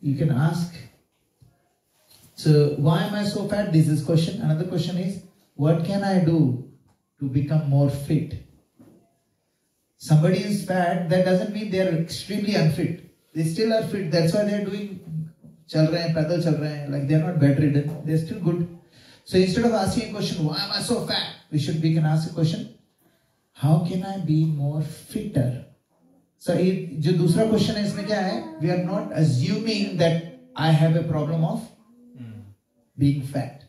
you can ask. So why am I so fat? This is question. Another question is, what can I do to become more fit? Somebody is fat, that doesn't mean they are extremely unfit. They still are fit. That's why they are doing chal rahe hain, paidal chal rahe hain. Like they are not bedridden. They are still good. So instead of asking a question, why am I so fat? We can ask a question, how can I be more fitter? So जो दूसरा question है इसमें क्या है? We are not assuming that I have a problem of being fat.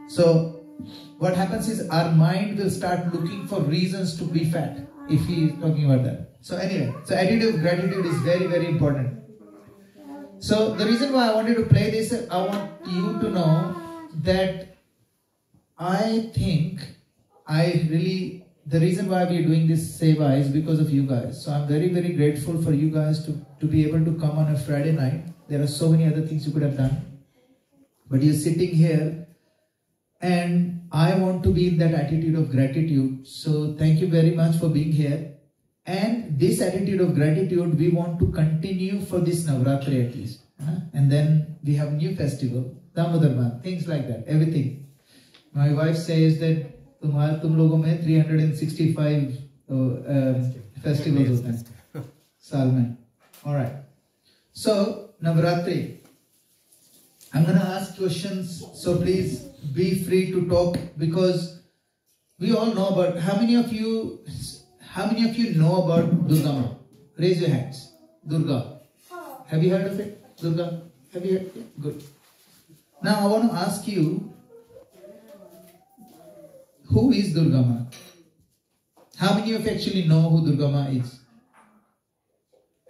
So what happens is our mind will start looking for reasons to be fat if he is talking about that. So anyway, so attitude of gratitude is very, very important. So the reason why I wanted to play this, I want you to know that I think the reason why we are doing this Seva is because of you guys. So I'm very, very grateful for you guys to be able to come on a Friday night. There are so many other things you could have done. But you're sitting here and I want to be in that attitude of gratitude. So thank you very much for being here. And this attitude of gratitude, we want to continue for this Navratri at least. And then we have new festival, Damodar, things like that, everything. My wife says that तुम लोगों में 365 festivals होते हैं साल में. All right. So Navratri, I'm gonna ask questions. So please be free to talk because we all know about. How many of you know about Durga Ma? Raise your hands. Durga. Have you heard of it? Durga. Have you heard? Yeah, good. Now I want to ask you. Who is Durga Ma? How many of you actually know who Durga Ma is?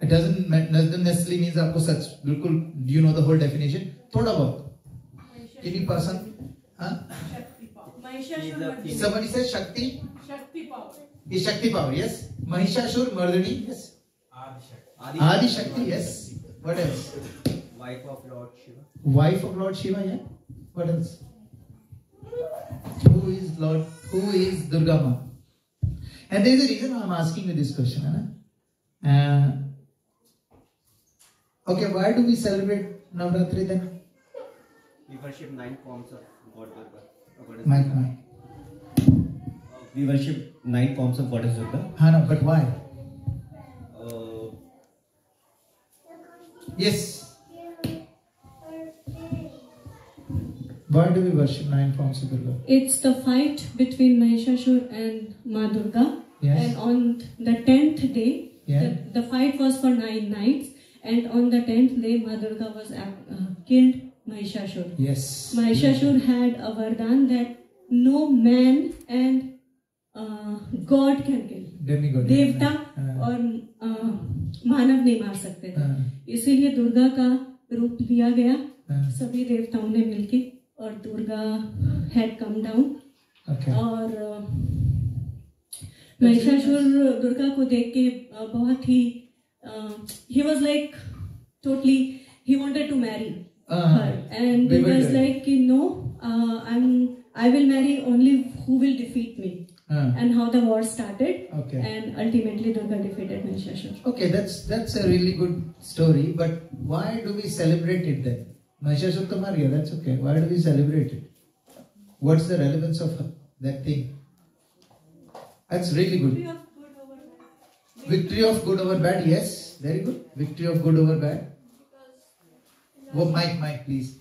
It doesn't necessarily mean आपको सच बिल्कुल. Do you know the whole definition? थोड़ा बहुत. Any person? Huh? Somebody says Shakti. Shakti power. Is Shakti power? Yes. Mahishashur Mardini. Yes. Adi Shakti. Yes. What else? Wife of Lord Shiva. Wife of Lord Shiva. Yeah. What else? Who is Durga Ma? And there is a reason why I'm asking you this question. Okay, why do we celebrate Navratri then? We worship 9 forms of God Durga. Mike. We worship 9 forms of Goddess Durga. No, but why? Yes. Why do we worship 9 forms of Durga? It's the fight between Mahishashur and Ma Durga. Yes. And on the 10th day, the fight was for 9 nights. And on the 10th day, Ma Durga was killed Mahishashur. Yes. Mahishashur had a vardhan that no man and God can kill. Demigod. देवता और मानव नहीं मार सकते थे. इसीलिए दुर्गा का रूप लिया गया. सभी देवताओं ने मिलके और Durga had come down. Okay. और महिषासुर दुर्गा को देख के बहुत ही he was like totally he wanted to marry her and he was like no I will marry only who will defeat me. And how the war started. Okay. And ultimately Durga defeated Mahishasur. Okay, that's a really good story, but why do we celebrate it then? Mahishasur to mar gaya, that's okay. Why do we celebrate it? What's the relevance of that thing? That's really good. Victory of good over bad, yes, very good. Victory of good over bad. Oh, Mike, please.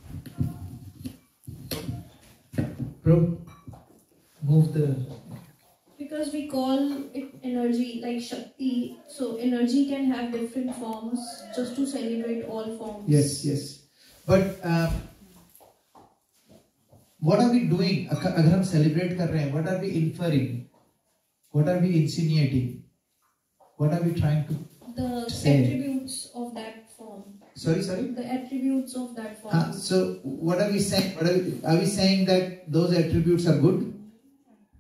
Bro, move the. Because we call it energy, like Shakti. So energy can have different forms, just to celebrate all forms. Yes. But what are we doing? अगर हम celebrate कर रहे हैं, what are we inferring? What are we insinuating? What are we trying to say? The attributes of that form. Sorry? The attributes of that form. So what are we saying? Are we saying that those attributes are good?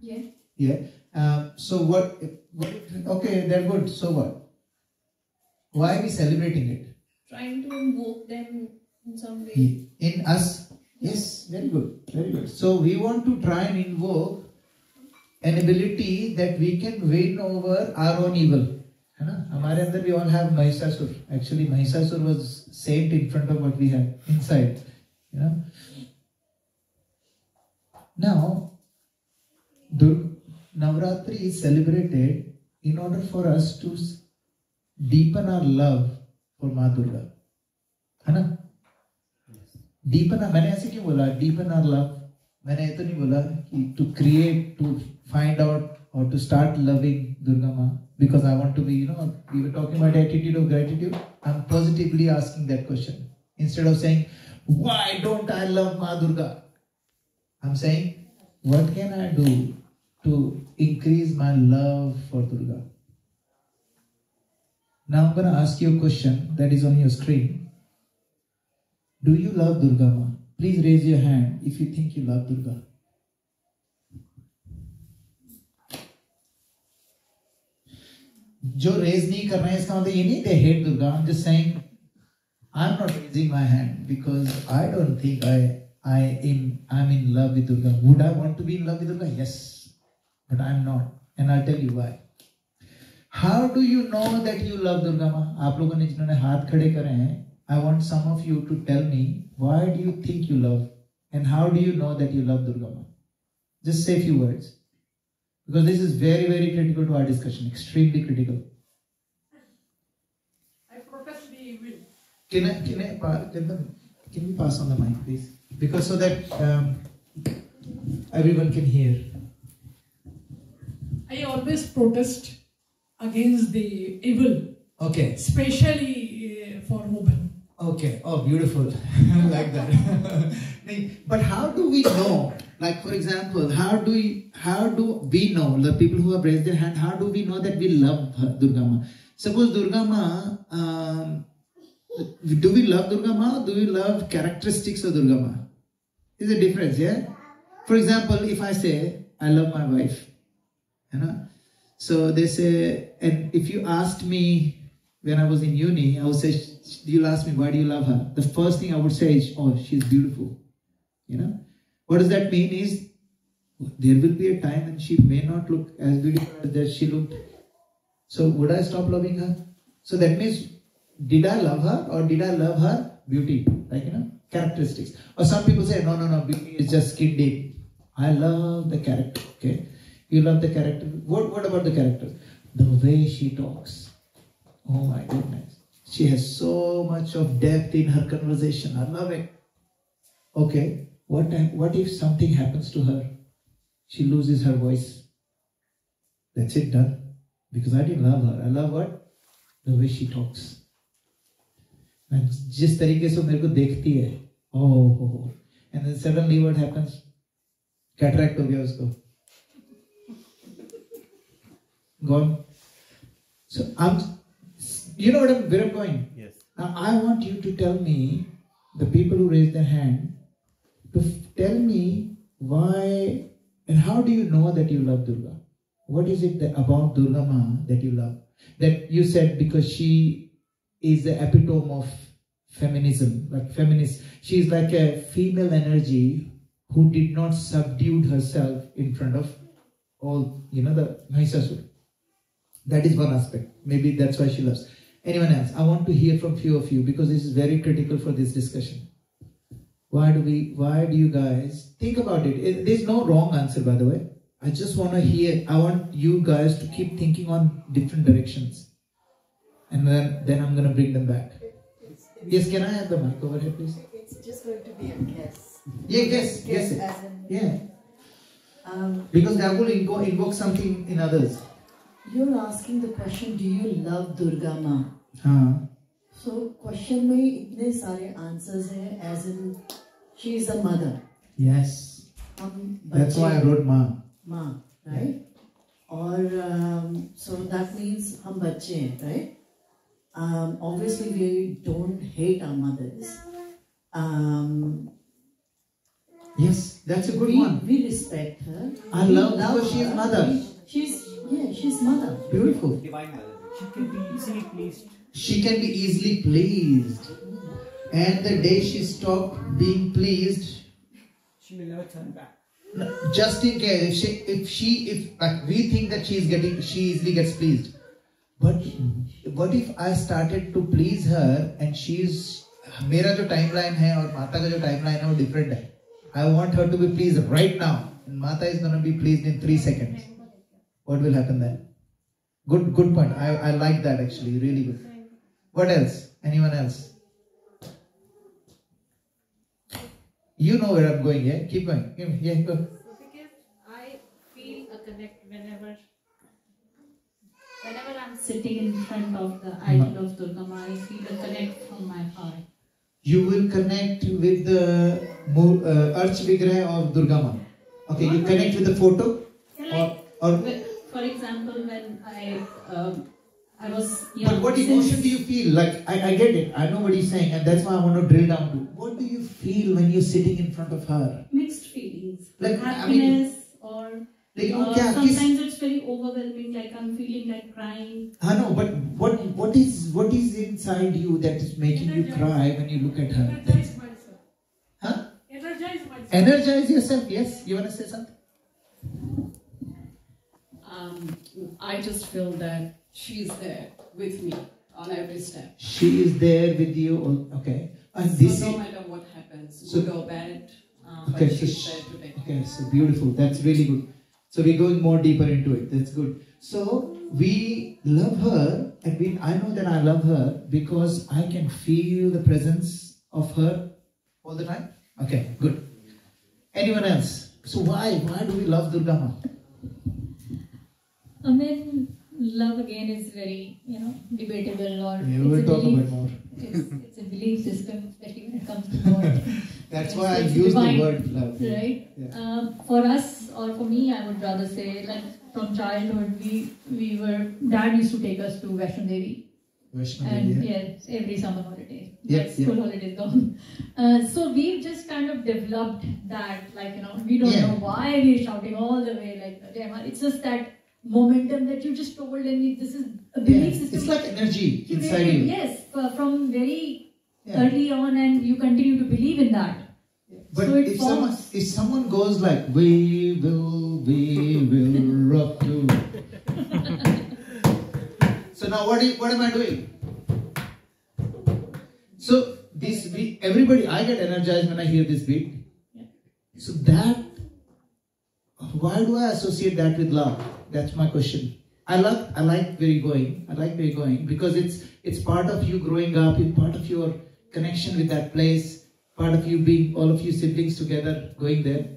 Yeah. So what? Okay, they're good. So what? Why are we celebrating it? Trying to invoke them in some way. In us? Yes, very good. So we want to try and invoke an ability that we can win over our own evil. है ना? हमारे अंदर we all have Mahishasur. Actually, Mahishasur was saint in front of what we have inside. You know. Now, Navratri is celebrated in order for us to deepen our love for Ma Durga. है ना? Deepen, मैंने ऐसे क्यों बोला? Deepen our love. मैंने ये तो नहीं बोला कि to create, to find out or to start loving Durga Ma. Because I want to be, we were talking about attitude of gratitude. I'm positively asking that question. Instead of saying, why don't I love Ma Durga? I'm saying, what can I do to increase my love for Durga? Now I'm going to ask you a question that is on your screen. Do you love Durga Ma? Please raise your hand if you think you love Durga. जो raise नहीं कर रहे हैं इसका मतलब ये नहीं they hate Durga. I'm just saying I'm not raising my hand because I don't think I'm in love with Durga. Would I want to be in love with Durga? Yes, but I'm not, and I'll tell you why. How do you know that you love Durga Ma? आप लोगों ने जिन्होंने हाथ खड़े करे हैं, I want some of you to tell me why do you think you love, and how do you know that you love Durga Ma? Just say a few words. Because this is very, very critical to our discussion. Extremely critical. I protest the evil. Can we pass on the mic, please? Because so that everyone can hear. I always protest against the evil. Okay. Especially for women. Okay. Oh, beautiful. I like that. But how do we know? Like, for example, how do we know, the people who have raised their hand, how do we know that we love Durga Ma? Suppose Durga Ma, do we love Durga Ma or do we love characteristics of Durga Ma? There's a difference, yeah? For example, if I say, I love my wife, so they say, and if you asked me when I was in uni, I would say, you'll ask me, why do you love her? The first thing I would say is, oh, she's beautiful, What does that mean is, there will be a time when she may not look as beautiful as that she looked. So would I stop loving her? So that means, did I love her or did I love her beauty? Like, characteristics. Or some people say, no, beauty is just skin deep. I love the character, okay? You love the character. What about the character? The way she talks. Oh my goodness. She has so much of depth in her conversation. I love it. Okay. What if something happens to her? She loses her voice. That's it, done. Because I didn't love her. I love what? The way she talks. And जिस तरीके से मेरे को देखती है. Oh. And then suddenly what happens? Cataract हो गया उसको. Gone. So you know where I'm going? Yes. Now I want you to tell me, the people who raised their hand, to tell me why and how do you know that you love Durga? What is it about Durga Ma that you love? That you said because she is the epitome of feminism, like feminist. She is like a female energy who did not subdue herself in front of all, the Mahishasur. That is one aspect. Maybe that's why she loves. Anyone else? I want to hear from few of you because this is very critical for this discussion. Why do you guys think about it? There's no wrong answer, by the way. I just want to hear. I want you guys to keep thinking on different directions. And then I'm going to bring them back. Yes, can I have the mic over here, please? It's just going to be a guess. Yeah, guess. Yeah. Because that will invoke something in others. You're asking the question, do you love Durga Ma? So, question में इतने सारे answers हैं, as in, she is a mother. Yes. That's why I wrote Ma. Ma, right? Or, so that means हम बच्चे हैं, right? Obviously, we don't hate our mothers. Yes, that's a good one. We respect her. I love because she is mother. She's mother. Beautiful. Divine mother. She can be easily pleased. She can be easily pleased. And the day she stopped being pleased, She will never turn back. Just in case, if we think that she easily gets pleased, But what if I started to please her and she's मेरा जो timeline है और माता का जो timeline है वो different है. I want her to be pleased right now. And Mata is going to be pleased in 3 seconds. What will happen then? Good point. I like that actually. Really good. What else? Anyone else? You know where I'm going, yeah? Keep going. Yeah, go. So because I feel a connect whenever I'm sitting in front of the idol of Durga Ma, I feel a connect from my heart. You will connect with the Arch Vigraha of Durga Ma. Okay, you connect with the photo? For example, when I was young. But what emotion do you feel? Like, I get it. I know what you're saying, and that's why I want to drill down to. What do you feel when you're sitting in front of her? Mixed feelings. Like, happiness sometimes it's very overwhelming, like I'm feeling like crying. I know, but what is inside you that is making you cry when you look at her? Energize myself. Huh? Energize myself. Energize yourself, yes. You want to say something? I just feel that she's there with me on every step. She is there with you, okay. And So this no is, matter what happens, So- good or bad, okay, but so she's there today. okay, so beautiful. That's really good. So we're going more deeper into it. That's good. So we love her, and I know that I love her because I can feel the presence of her all the time. Okay, good. Anyone else? So why do we love Durga Ma? I mean, love again is very, debatable, or We will talk about more. It's a belief system, especially when it comes to God. That's why I It's use the divine, word love. right? Yeah. For us, or for me, I would rather say, like from childhood, Dad used to take us to Vaishno Devi. And yes, every summer holiday. Yes, School holidays gone. So we've just kind of developed that, we don't know why we're shouting all the way like the It's just that momentum that you just told, and this is a belief system. It's like energy inside you. Yes, from very early on, and you continue to believe in that. But so if someone goes like, we will rock you. So now what am I doing? So this beat, everybody, I get energized when I hear this beat. Yeah. So why do I associate that with love? That's my question. I like where you're going. I like where you're going because it's part of you growing up, it's part of your connection with that place, part of you being all of you siblings together going there.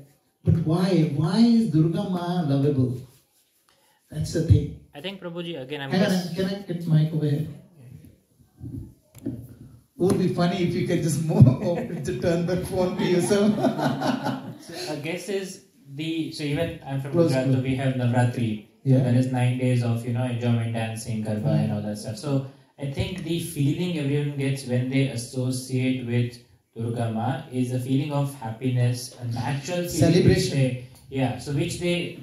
But why? Why is Durga Ma lovable? That's the thing. I think Prabhuji again. Can I get mic over here? It would be funny if you could just move over to turn the phone to yourself. So I guess so even I'm from Close Gujarat, to so we have Navratri. Yeah. There is 9 days of enjoyment, dancing, Garba and all that stuff. So I think the feeling everyone gets when they associate with Durga Ma is a feeling of happiness, a natural feeling. Celebration. So which they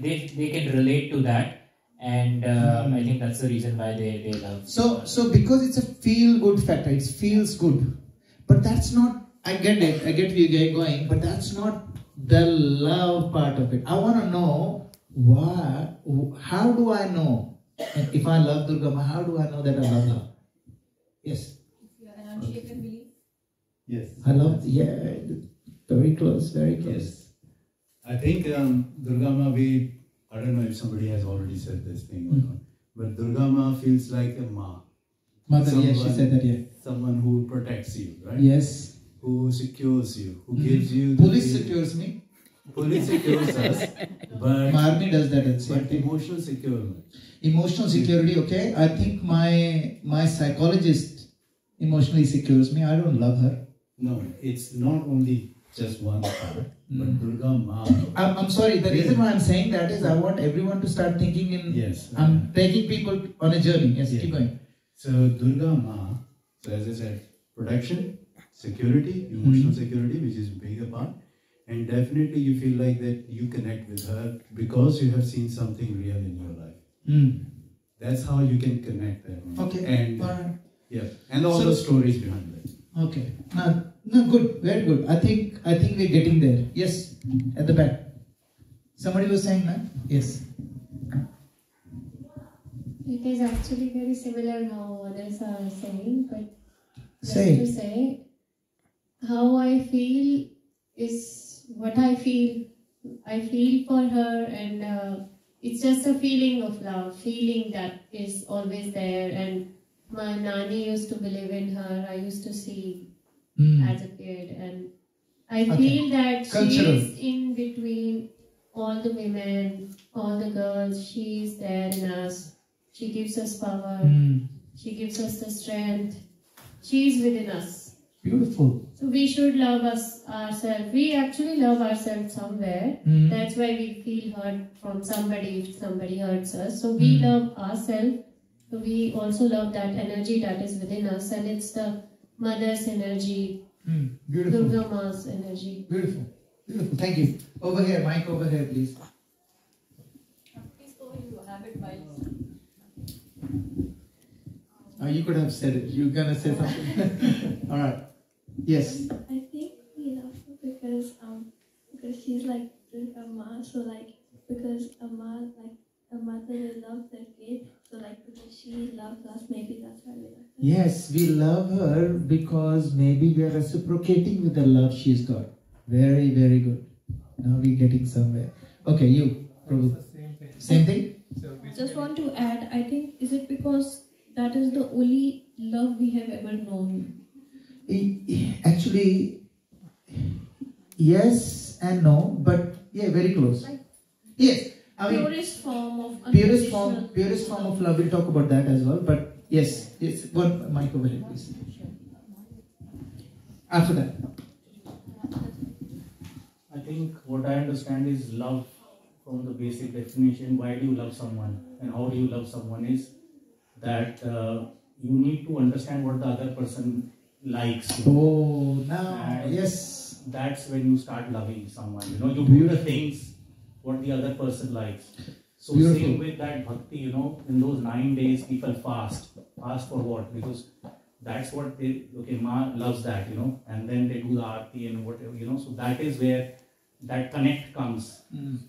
can relate to that. And I think that's the reason why they love. So because it's a feel-good factor, it feels good. But that's not, I get it, I get where you're going, but that's not the love part of it. I want to know how do I know? And if I love Durga Ma, how do I know that I love her? Yes. Yes. I love, very close, very close. Yes. I think Durga Ma, I don't know if somebody has already said this thing or not, but Durga Ma feels like a Ma. Mother, yes, she said that, Someone who protects you, right? Yes. Who secures you, who gives you... Police secures me. Police secures us, but... My army does that at same time. Emotional security. Emotional security, okay. I think my psychologist emotionally secures me. I don't love her. No, it's not only just one part, but Durga Ma. I'm sorry, the reason why I'm saying that is I want everyone to start thinking in... Yes. I'm taking people on a journey. Yes, keep going. So Durga Ma, so as I said, protection, security, emotional security, which is a bigger part. And definitely you feel like that you connect with her because you have seen something real in your life. That's how you can connect them. Okay. And and all the stories behind it. Okay. No, good, very good. I think we're getting there. Yes, at the back. Somebody was saying that? Yes. It is actually very similar how others are saying, but just Say. to say, how I feel is what I feel. I feel for her, and it's just a feeling of love, feeling that is always there. And my Nani used to believe in her. I used to see as a kid, and I feel that she is in between all the women, all the girls. She is there in us. She gives us power. She gives us the strength. She is within us. Beautiful. So we should love ourselves. We actually love ourselves somewhere. That's why we feel hurt from somebody if somebody hurts us. So we love ourselves. So we also love that energy that is within us, and it's the mother's energy, Beautiful. Durga Ma's energy. Beautiful. Beautiful. Thank you. Over here, Mike. Over here, please. Please go ahead. You have it while. You could have said it. You're gonna say something. All right. Yes. I think we love her because she's like Durga Ma, so like because a mother will love their kid, so like because she loves us, maybe that's why we love her. Yes, we love her because maybe we are reciprocating with the love she's got. Very, very good. Now we're getting somewhere. Okay, you, Prabhu. Same thing? Just want to add, I think, is it because that is the only love we have ever known? Actually, yes and no, but yeah, very close. Yes. I mean, Purest form of love. We'll talk about that as well. But yes. One mic over here, please. After that. I think what I understand is love from the basic definition. Why do you love someone and how do you love someone is that you need to understand what the other person likes. Oh, now, and yes. That's when you start loving someone. You do the things what the other person likes. So same with that bhakti, in those 9 days people fast. Fast for what? Because that's what Ma loves that, and then they do the aarti and whatever, so that is where that connect comes.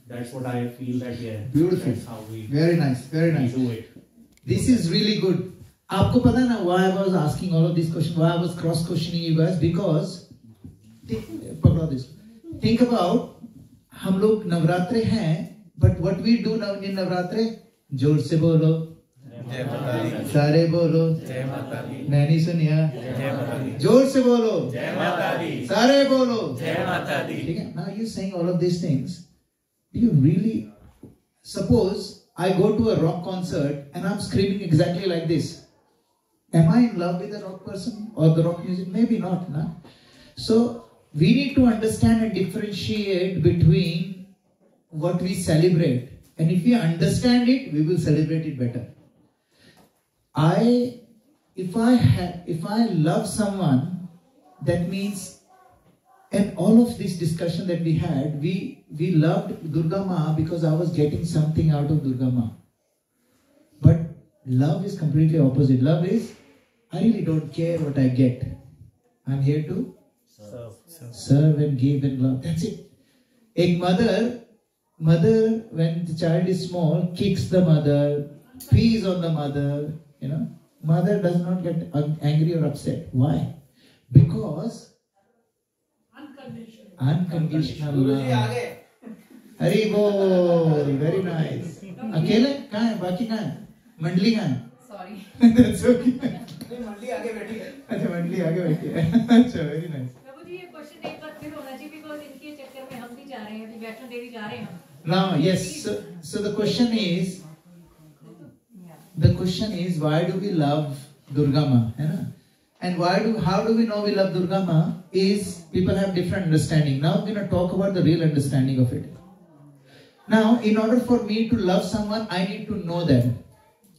That's what I feel that, beautiful. That's how we very nice do it. This is really good. आपको पता है ना why I was asking all of these questions, why I was cross questioning you guys, because think about हम लोग नवरात्रे हैं, but what we do now in नवरात्रे, जोर से बोलो, सारे बोलो, मैंने सुनिया, जोर से बोलो, सारे बोलो, ठीक है? Now you saying all of these things, do you really suppose I go to a rock concert and I'm screaming exactly like this? Am I in love with the rock person or the rock music? Maybe not, nah? So we need to understand and differentiate between what we celebrate, and if we understand it, we will celebrate it better. If I love someone, that means, and all of this discussion that we had, we loved Durga Ma because I was getting something out of Durga Ma. But love is completely opposite. Love is, I really don't care what I get. I'm here to serve and give and love. That's it. A mother, when the child is small, kicks the mother, pees on the mother, Mother does not get angry or upset. Why? Because unconditional love. Hari bol, very nice. अकेले कहाँ है? बाकी कहाँ है? मंडली कहाँ है? Sorry. That's okay. मंडली आगे बैठी है. अच्छा मंडली आगे बैठी है. अच्छा very nice. प्रभु जी ये क्वेश्चन एक बार फिर होना चाहिए because इनके चक्कर में हम भी जा रहे हैं, वैष्णो देवी जा रहे हैं. Now yes, so the question is, why do we love Durga Ma? And how do we know we love Durga Ma? Is people have different understanding. Now we're going to talk about the real understanding of it. Now, in order for me to love someone, I need to know them.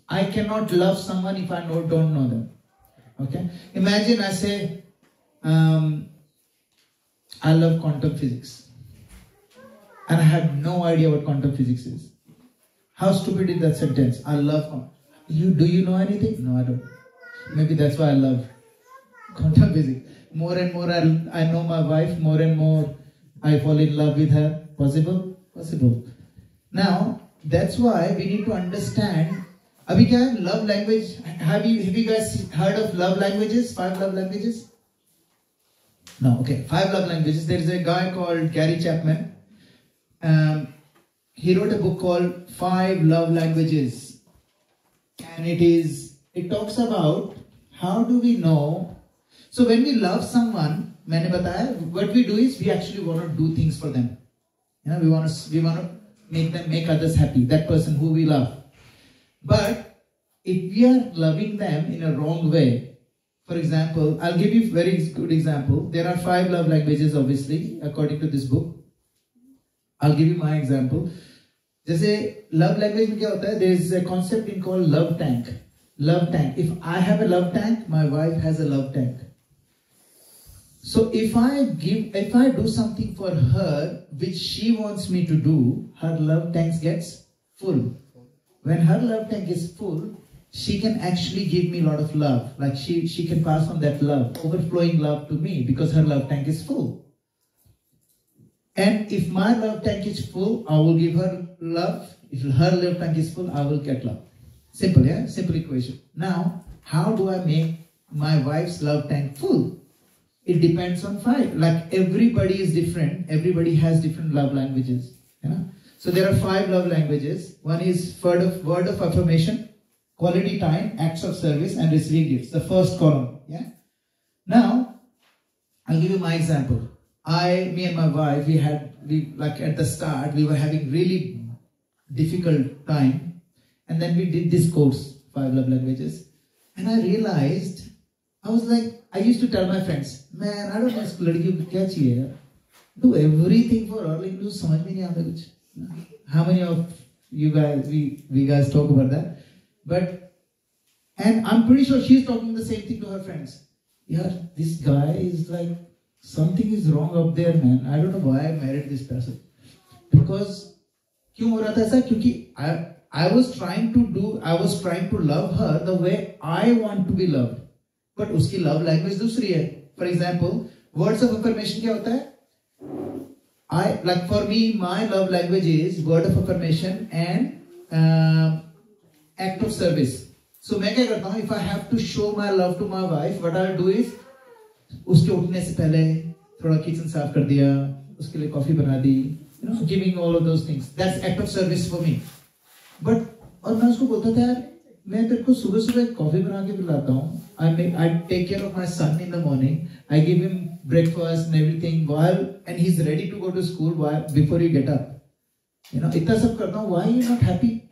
I cannot love someone if I don't know them. Okay? Imagine I say, I love quantum physics. And I have no idea what quantum physics is. How stupid is that sentence? I love quantum. Do you know anything? No, I don't. Maybe that's why I love quantum physics. More and more I know my wife, more and more I fall in love with her. Possible? Possible. Now, that's why we need to understand अभी क्या है love language? Have you guys heard of love languages? 5 love languages? No, okay. 5 love languages. There is a guy called Gary Chapman. He wrote a book called 5 Love Languages, and it talks about how do we know. So when we love someone, मैंने बताया, what we do is we actually want to do things for them. You know, we want to make others happy. That person who we love. But if we are loving them in a wrong way, for example, I'll give you a very good example. There are 5 love languages, obviously, according to this book. I'll give you my example. जैसे love language में क्या होता है? There is a concept in called love tank. Love tank. If I have a love tank, my wife has a love tank. So if I do something for her which she wants me to do, her love tank gets full. When her love tank is full, she can actually give me a lot of love. Like she can pass on that love, overflowing love to me because her love tank is full. And if my love tank is full, I will give her love. If her love tank is full, I will get love. Simple, yeah? Simple equation. Now, how do I make my wife's love tank full? It depends on 5. Like everybody is different. Everybody has different love languages. You know? So there are 5 love languages. One is word of affirmation, quality time, acts of service, and receiving gifts. The first column. Yeah. Now, I'll give you my example. Me and my wife, like at the start, we were having really difficult time. And then we did this course, 5 love languages. And I realized, I was like, I used to tell my friends, man, I don't know isko ladki ko kya chahiye. Do everything for her, like, samajh mein nahi aata kuch. How many of you guys, we guys talk about that? And I'm pretty sure she's talking the same thing to her friends. Yeah, this guy is like, something is wrong up there, man. I don't know why I married this person. Because, क्यों हो रहा था ऐसा? क्योंकि I was trying to love her the way I want to be loved. But उसकी love language दूसरी है. For example, words of affirmation क्या होता है? Like for me, my love language is word of affirmation and act of service. So मैं क्या करता हूँ? If I have to show my love to my wife, what I'll do is उसके उठने से पहले थोड़ा किचन साफ कर दिया, उसके लिए कॉफी बना दी, you know, giving all of those things. That's act of service for me. But और मैं उसको बोलता था, यार मैं तेरे को सुबह सुबह कॉफी बना के पिलाता हूँ. I take care of my son in the morning. I give him breakfast and everything and he's ready to go to school before you get up. You know, इतना सब करता हूँ. Why are you not happy?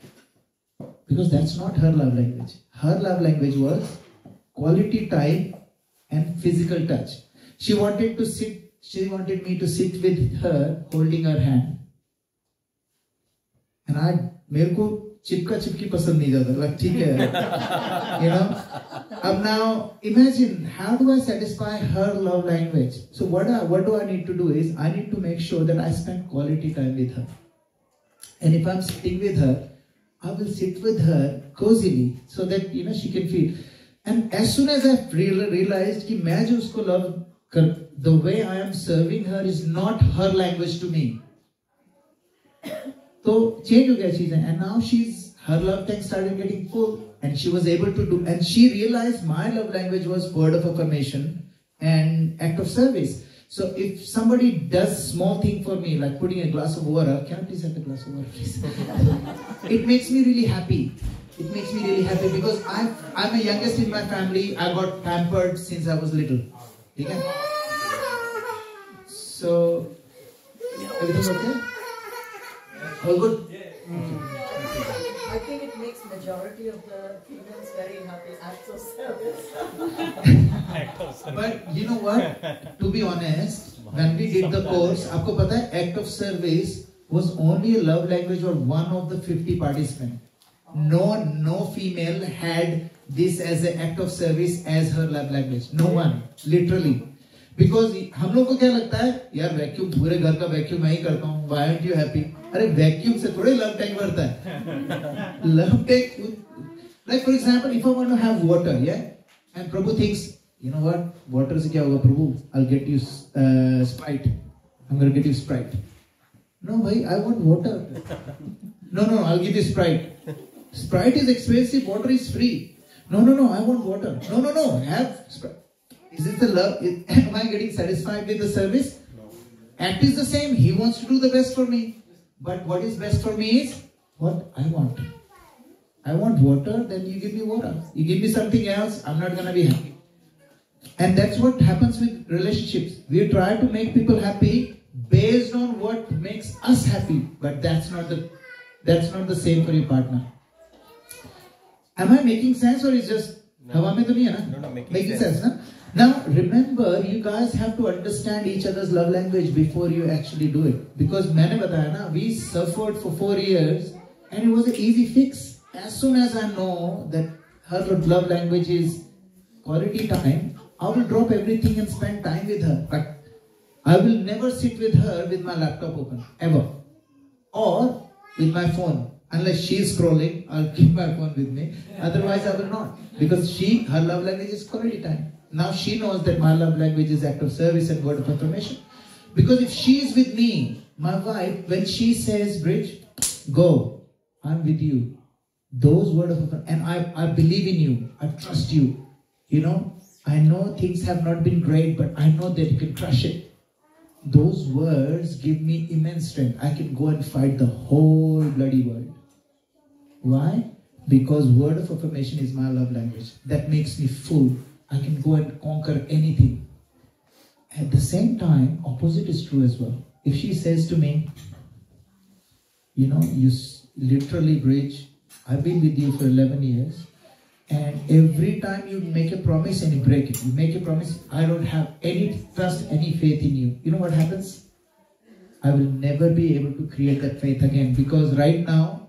Because that's not her love language. Her love language was quality time and physical touch. She wanted me to sit with her, holding her hand. And मेरे को चिपकी पसंद नहीं जाता. Like ठीक है, you know. अब now imagine, how do I satisfy her love language? So what do I need to do is I need to make sure that I spend quality time with her. And if I'm sitting with her, I will sit with her cozily so that, you know, she can feel. And as soon as I realized कि मैं जो उसको love the way I am serving her is not her language to me. तो change हो गया चीजें. And now her love tank started getting full, and she was able to do. And she realized my love language was word of affirmation and act of service. So if somebody does small thing for me, like putting a glass of water, can I please have a glass of water, please? It makes me really happy. It makes me really happy because I'm the youngest in my family. I got pampered since I was little. Okay? So, everything okay? All good? I think it makes majority of the females very happy. Acts of service. But you know what? To be honest, when we did the course, आपको पता है, act of service was only a love language for one of the 50 participants. No female had this as an act of service as her love language. No one, literally. Because हम लोग को क्या लगता है, यार वैक्यूम, पूरे घर का वैक्यूम मैं ही करता हूँ. Why aren't you happy? अरे वैक्यूम से थोड़े लव टैंक बढ़ता है. Love tank, like for example, if I want to have water, yeah, and Prabhu thinks, you know what, water से क्या होगा Prabhu? I'll get you Sprite. I'm gonna get you Sprite. No, bhai, I want water. No, I'll give you Sprite. Sprite is expensive, water is free. No, I want water. No, have Sprite. Is it the love? Am I getting satisfied with the service? No. Act is the same. He wants to do the best for me. But what is best for me is what I want. I want water, then you give me water. You give me something else, I'm not going to be happy. And that's what happens with relationships. We try to make people happy based on what makes us happy. But that's not the same for your partner. Am I making sense or is just hawa mein to nahi hai na? No, making sense. Na? Now remember, you guys have to understand each other's love language before you actually do it. Because maine bataya na, we suffered for 4 years and it was an easy fix. As soon as I know that her love language is quality time, I will drop everything and spend time with her. But I will never sit with her with my laptop open, ever. Or with my phone. Unless she is scrolling, I'll keep my phone with me. Otherwise, I will not. Because her love language is quality time. Now she knows that my love language is act of service and word of affirmation. Because if she is with me, my wife, when she says, Bridge, go, I'm with you. Those words of affirmation, and I believe in you, I trust you. You know, I know things have not been great, but I know that you can crush it. Those words give me immense strength. I can go and fight the whole bloody world. Why? Because word of affirmation is my love language. That makes me full. I can go and conquer anything. At the same time, opposite is true as well. If she says to me, you know, you literally, Bridge, I've been with you for 11 years, and every time you make a promise and you break it, you make a promise, I don't have any trust, any faith in you. You know what happens? I will never be able to create that faith again, because right now,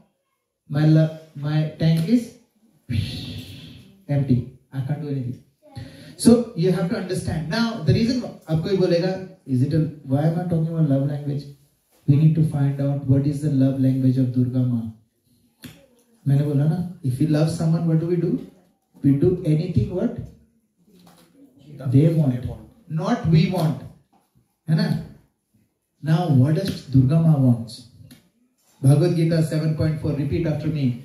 my tank is empty. I can't do anything. So you have to understand. Now, the reason, ab koi bolega, why am I talking about love language? We need to find out what is the love language of Durga Ma. मैंने बोला ना, if we love someone, what do? We do anything what they want, not we want. है ना? Now, what does Durga Ma wants? Bhagavad Gita 7.4. Repeat after me.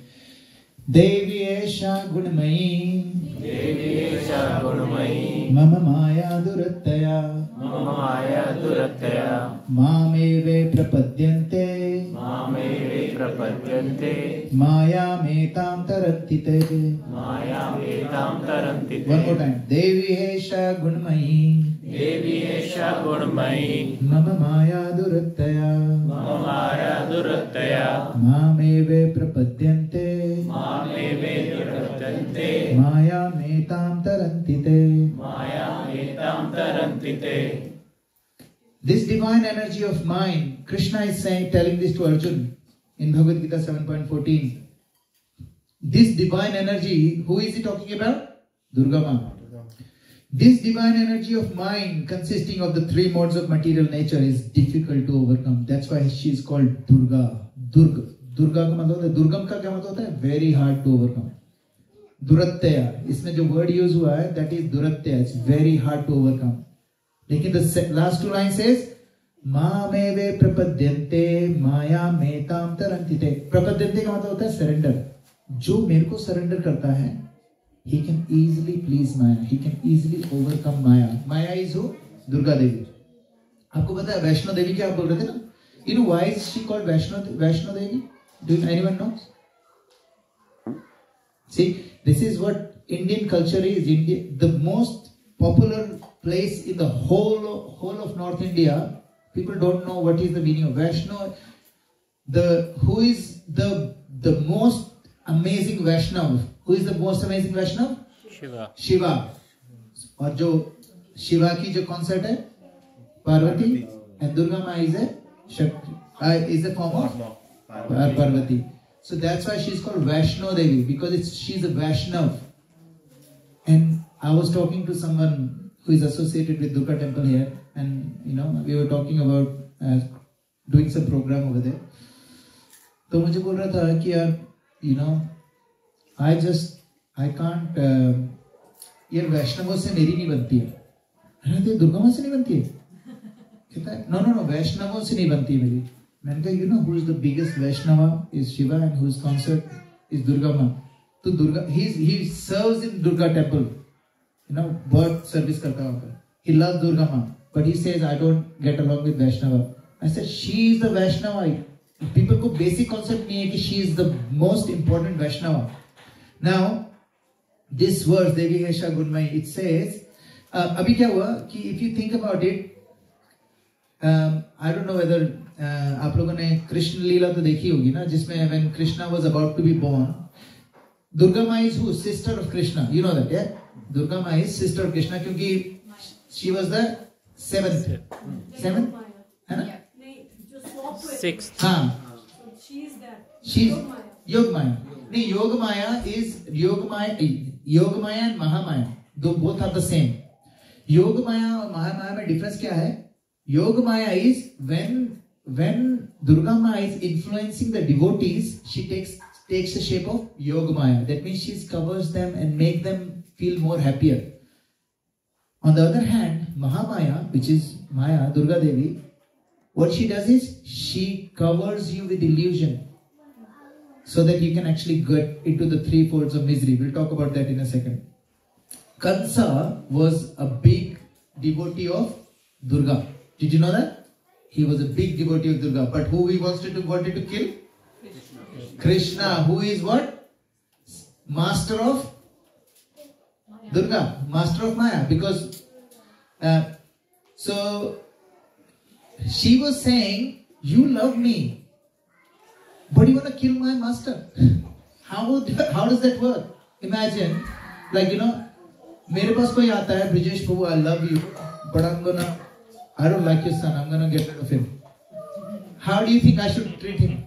Devi Esha Gunamayi, Devi Esha Gunamayi, Mama Maya Durattaya, Mama Maya Durattaya, Mameve Prapadyante, Mameve Prapadyante, Maya Metam Tarantite, Maya Metam Tarantite. One more time. Devi Esha Gunamayi, Devi Esha Gunamayi, Mama Maya Durattaya, Mama Maya Durattaya, Mameve Prapadyante, Mameve Prapadyante, Maya Metam Tarantite, Maya Metam Tarantite. This divine energy of mind, Krishna is telling this to Arjuna in Bhagavad Gita 7.14. This divine energy, who is he talking about? Durga Ma. This divine energy of mind, consisting of the 3 modes of material nature, is difficult to overcome. That's why she is called Durga. Durga का मतलब होता है, दुर्गम का क्या मतलब होता है? Very hard to overcome. Durattaya, इसमें जो word use हुआ है, that is Durattaya. It's very hard to overcome. लेकिन the last 2 lines says, Mameve prapadyante maya metam tarantite. Prapadyante का मतलब होता है surrender. जो मेरे को surrender करता है, he can easily please Maya. He can easily overcome Maya. Maya is who? Durga Devi. आपको पता है वैष्णो देवी क्या आप बोल रहे थे ना? You know why is she called Vaishno Devi? Do anyone know? See, this is what Indian culture is. The most popular place in the whole of North India. People don't know what is the meaning of Vaishno. Who is the most amazing Vaishnav? Who is the most amazing Vaishnav? Shiva. और जो शिवा की जो concept है Parvati, and Durga Ma is a form of Parvati. So that's why she's called Vaishno Devi, because she's a Vaishnav. And I was talking to someone who is associated with Durga temple here, and we were talking about doing some program over there. तो मुझे बोल रहा था कि यार I can't ये वैष्णवों से मेरी नहीं बनती है. अरे दुर्गा माँ से नहीं बनती है? कहता है no वैष्णवों से नहीं बनती है मेरी. मैंने कहा who is the biggest Vaishnava is Shiva, and whose concept is Durga Ma. So Durga, he serves in Durga temple. You know, birth service karta वहाँ पर. He loves Durga Ma, but he says I don't get along with Vaishnava. I said she is the Vaishnava. People को basic concept नहीं है कि she is the most important Vaishnava. Now, this verse Devi Hesha Gunmai, it says, अभी क्या हुआ कि if you think about it, I don't know whether आप लोगों ने कृष्ण लीला तो देखी होगी ना, जिसमें when Krishna was about to be born, Durga Ma is who? Sister of Krishna. You know that, yeah? Durga Ma is sister of Krishna क्योंकि she was the seventh, है ना? Sixth. हाँ. She is that. She's Yogamaya. नहीं, Yogamaya is Yogamaya and Mahamaya. Both are the same. Yogamaya और Mahamaya में difference क्या है? Yogamaya is when Durga Ma is influencing the devotees, she takes the shape of Yogamaya. That means she covers them and make them feel more happier. On the other hand, Mahamaya, which is Maya, Durga Devi, what she does is she covers you with illusion so that you can actually get into the three folds of misery. We'll talk about that in a second. Kansa was a big devotee of Durga. Did you know that? He was a big devotee of Durga. But who he wanted to kill? Krishna. Who is what? Master of Durga. Master of Maya. Because so she was saying, you love me, but you want to kill my master. How does that work? Imagine, like, you know, मेरे पास कोई आता है, Brijesh Babu, I love you, but I don't like your son, I'm gonna get rid of him. How do you think I should treat him?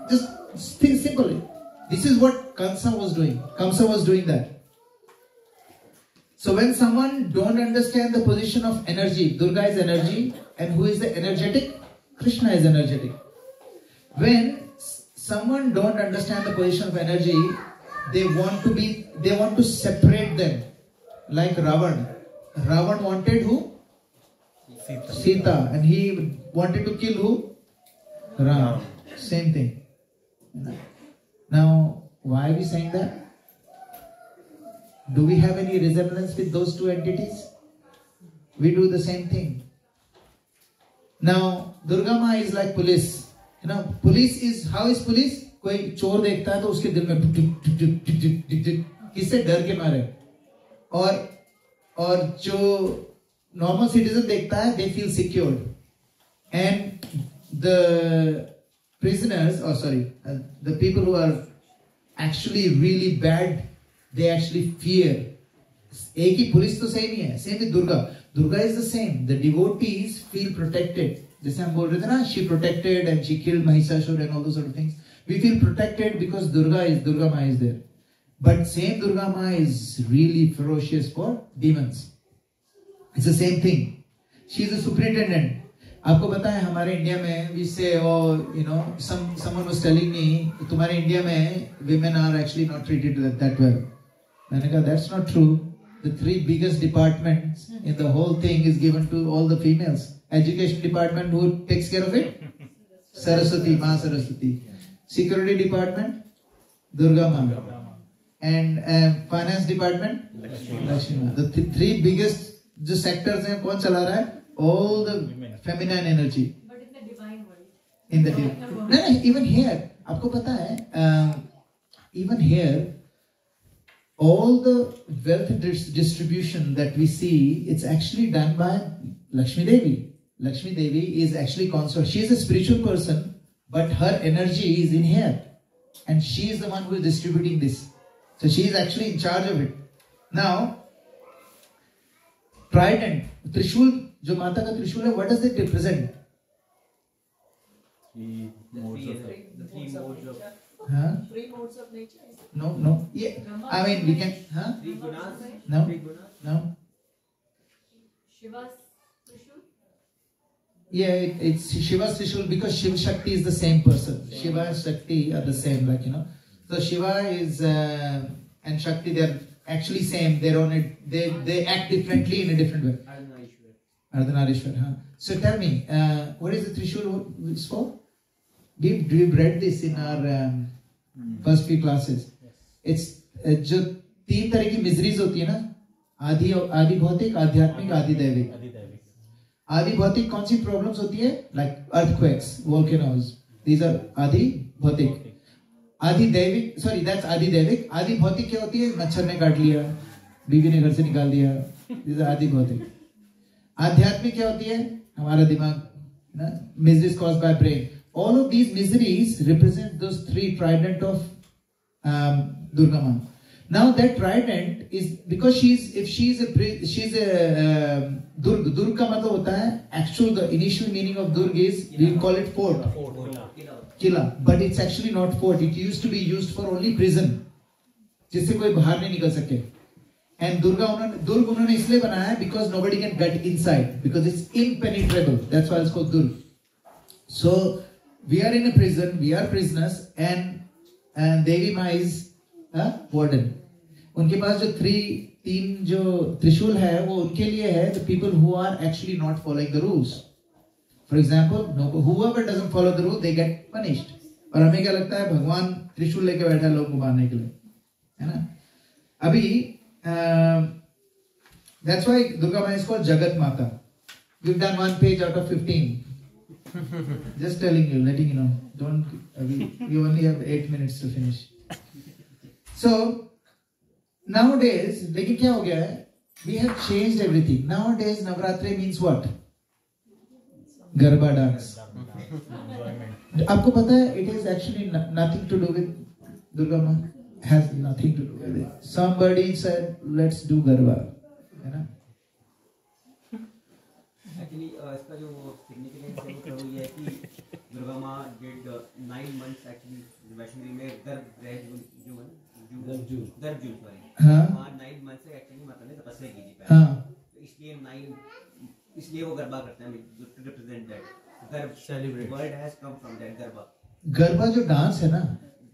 Just think simply. This is what Kamsa was doing. Kamsa was doing that. So when someone don't understand the position of energy, Durga is energy, and who is the energetic? Krishna is energetic. When someone don't understand the position of energy, they want to separate them. Like Ravan. Ravan wanted who? Sita. And he wanted to kill who? Ram. Same thing. Now, why are we saying that? Do we have any resemblance with those two entities? We do the same thing. Now, Durga Ma is like police. You know, police is, how is police? कोई चोर देखता है तो उसके दिल में किससे डर के मारे, और जो normal citizen देखता है, they feel secured, and the prisoners, the people who are actually really bad, they actually fear. एक ही पुलिस तो सही नहीं है. Same with Durga. Durga is the same. The devotees feel protected. जैसे हम बोल रहे थे ना, she protected and she killed Mahishasura and all those sort of things. We feel protected because Durga Ma is there. But same Durga Ma is really ferocious for demons. It's the same thing. She is a superintendent. आपको पता है हमारे India में we say, oh, you know, someone was telling me, तुम्हारे India में women are actually not treated that well. मैंने कहा that's not true. The three biggest departments in the whole thing is given to all the females. Education department, who takes care of it? Saraswati, Ma Saraswati. Security department, Durga Ma. And finance department, Lakshmi Ma. The three biggest sectors हैं, कौन चला रहा है? All the feminine energy. But in the divine world. In the divine. No, even here, आपको पता है? Even here, all the wealth distribution that we see, it's actually done by Lakshmi Devi. Lakshmi Devi is actually consort. She is a spiritual person, but her energy is in here. And she is the one who is distributing this. So she is actually in charge of it. Now, trident, Trishul, जो माता का त्रिशूल है, what does it represent? Three modes of Huh? Three modes of nature. No. Yeah. I mean, we can. Huh? No. Shiva's Trishul? Yeah, it's Shiva's Trishul because Shiva Shakti is the same person. Shiva and Shakti are the same, like, you know. So Shiva is and Shakti, they're actually same. They're on it. They act differently in a different way. Ardhanarishwar. Huh? So tell me, what is the Trishul is for? We've read this in our first few classes. It's जो 3 तरह की miseries होती है ना, आदि भौतिक, आध्यात्मिक, आदि दैविक. आदि भौतिक कौन सी प्रॉब्लम्स होती है? Like earthquakes, volcanoes, these are आदि भौतिक. आदि दैविक, सॉरी दैट्स आदि दैविक. आदि भौतिक क्या होती है? मच्छर ने काट लिया, बीवी ने घर से निकाल दिया, दीज आर आदि भौतिक. आध्यात्मिक क्या होती है? हमारा दिमाग, miseries caused by brain. All of these miseries represent those 3 trident of Durga Ma. Now that trident is because she's a Durg. Durg का मतलब होता है, actual the initial meaning of Durg is we call it fort, Qila, but it's actually not fort. It used to be used for only prison, जिससे कोई बाहर नहीं निकल सके. And Durg उन्होंने इसलिए बनाया है because nobody can get inside, because it's impenetrable. That's why it's called Durg. So we are in a prison, we are prisoners, and Devi Ma is a warden. उनके पास जो 3 जो त्रिशूल है वो उनके लिए है, the people who are actually not following the rules. For example, whoever doesn't follow the rule, they get punished. और हमें क्या लगता है? भगवान त्रिशूल लेके बैठा है लोगों को मारने के लिए, है ना? अभी that's why Durga Ma is called Jagat Mata. We've done 1 page out of 15. Just telling you, letting you know. We only have 8 minutes to finish. So nowadays, लेकिन क्या हो गया है? We have changed everything. Nowadays, Navratri means what? Garba dance. आपको पता है? It is actually nothing to do with Durga Ma. Has nothing to do with it. Somebody said, let's do Garba. है ना? Actually, इसका जो significance है वो ये है कि दुर्गा माँ did 9 months actually वैष्णवी में गर्भ जून सॉरी. हाँ. 9 months से actually माता ने तपस्या की थी पहले. हाँ. इसलिए वो गरबा करते हैं to represent that. गर्भ celebrate. Word has come from that garba. Garba जो डांस है ना,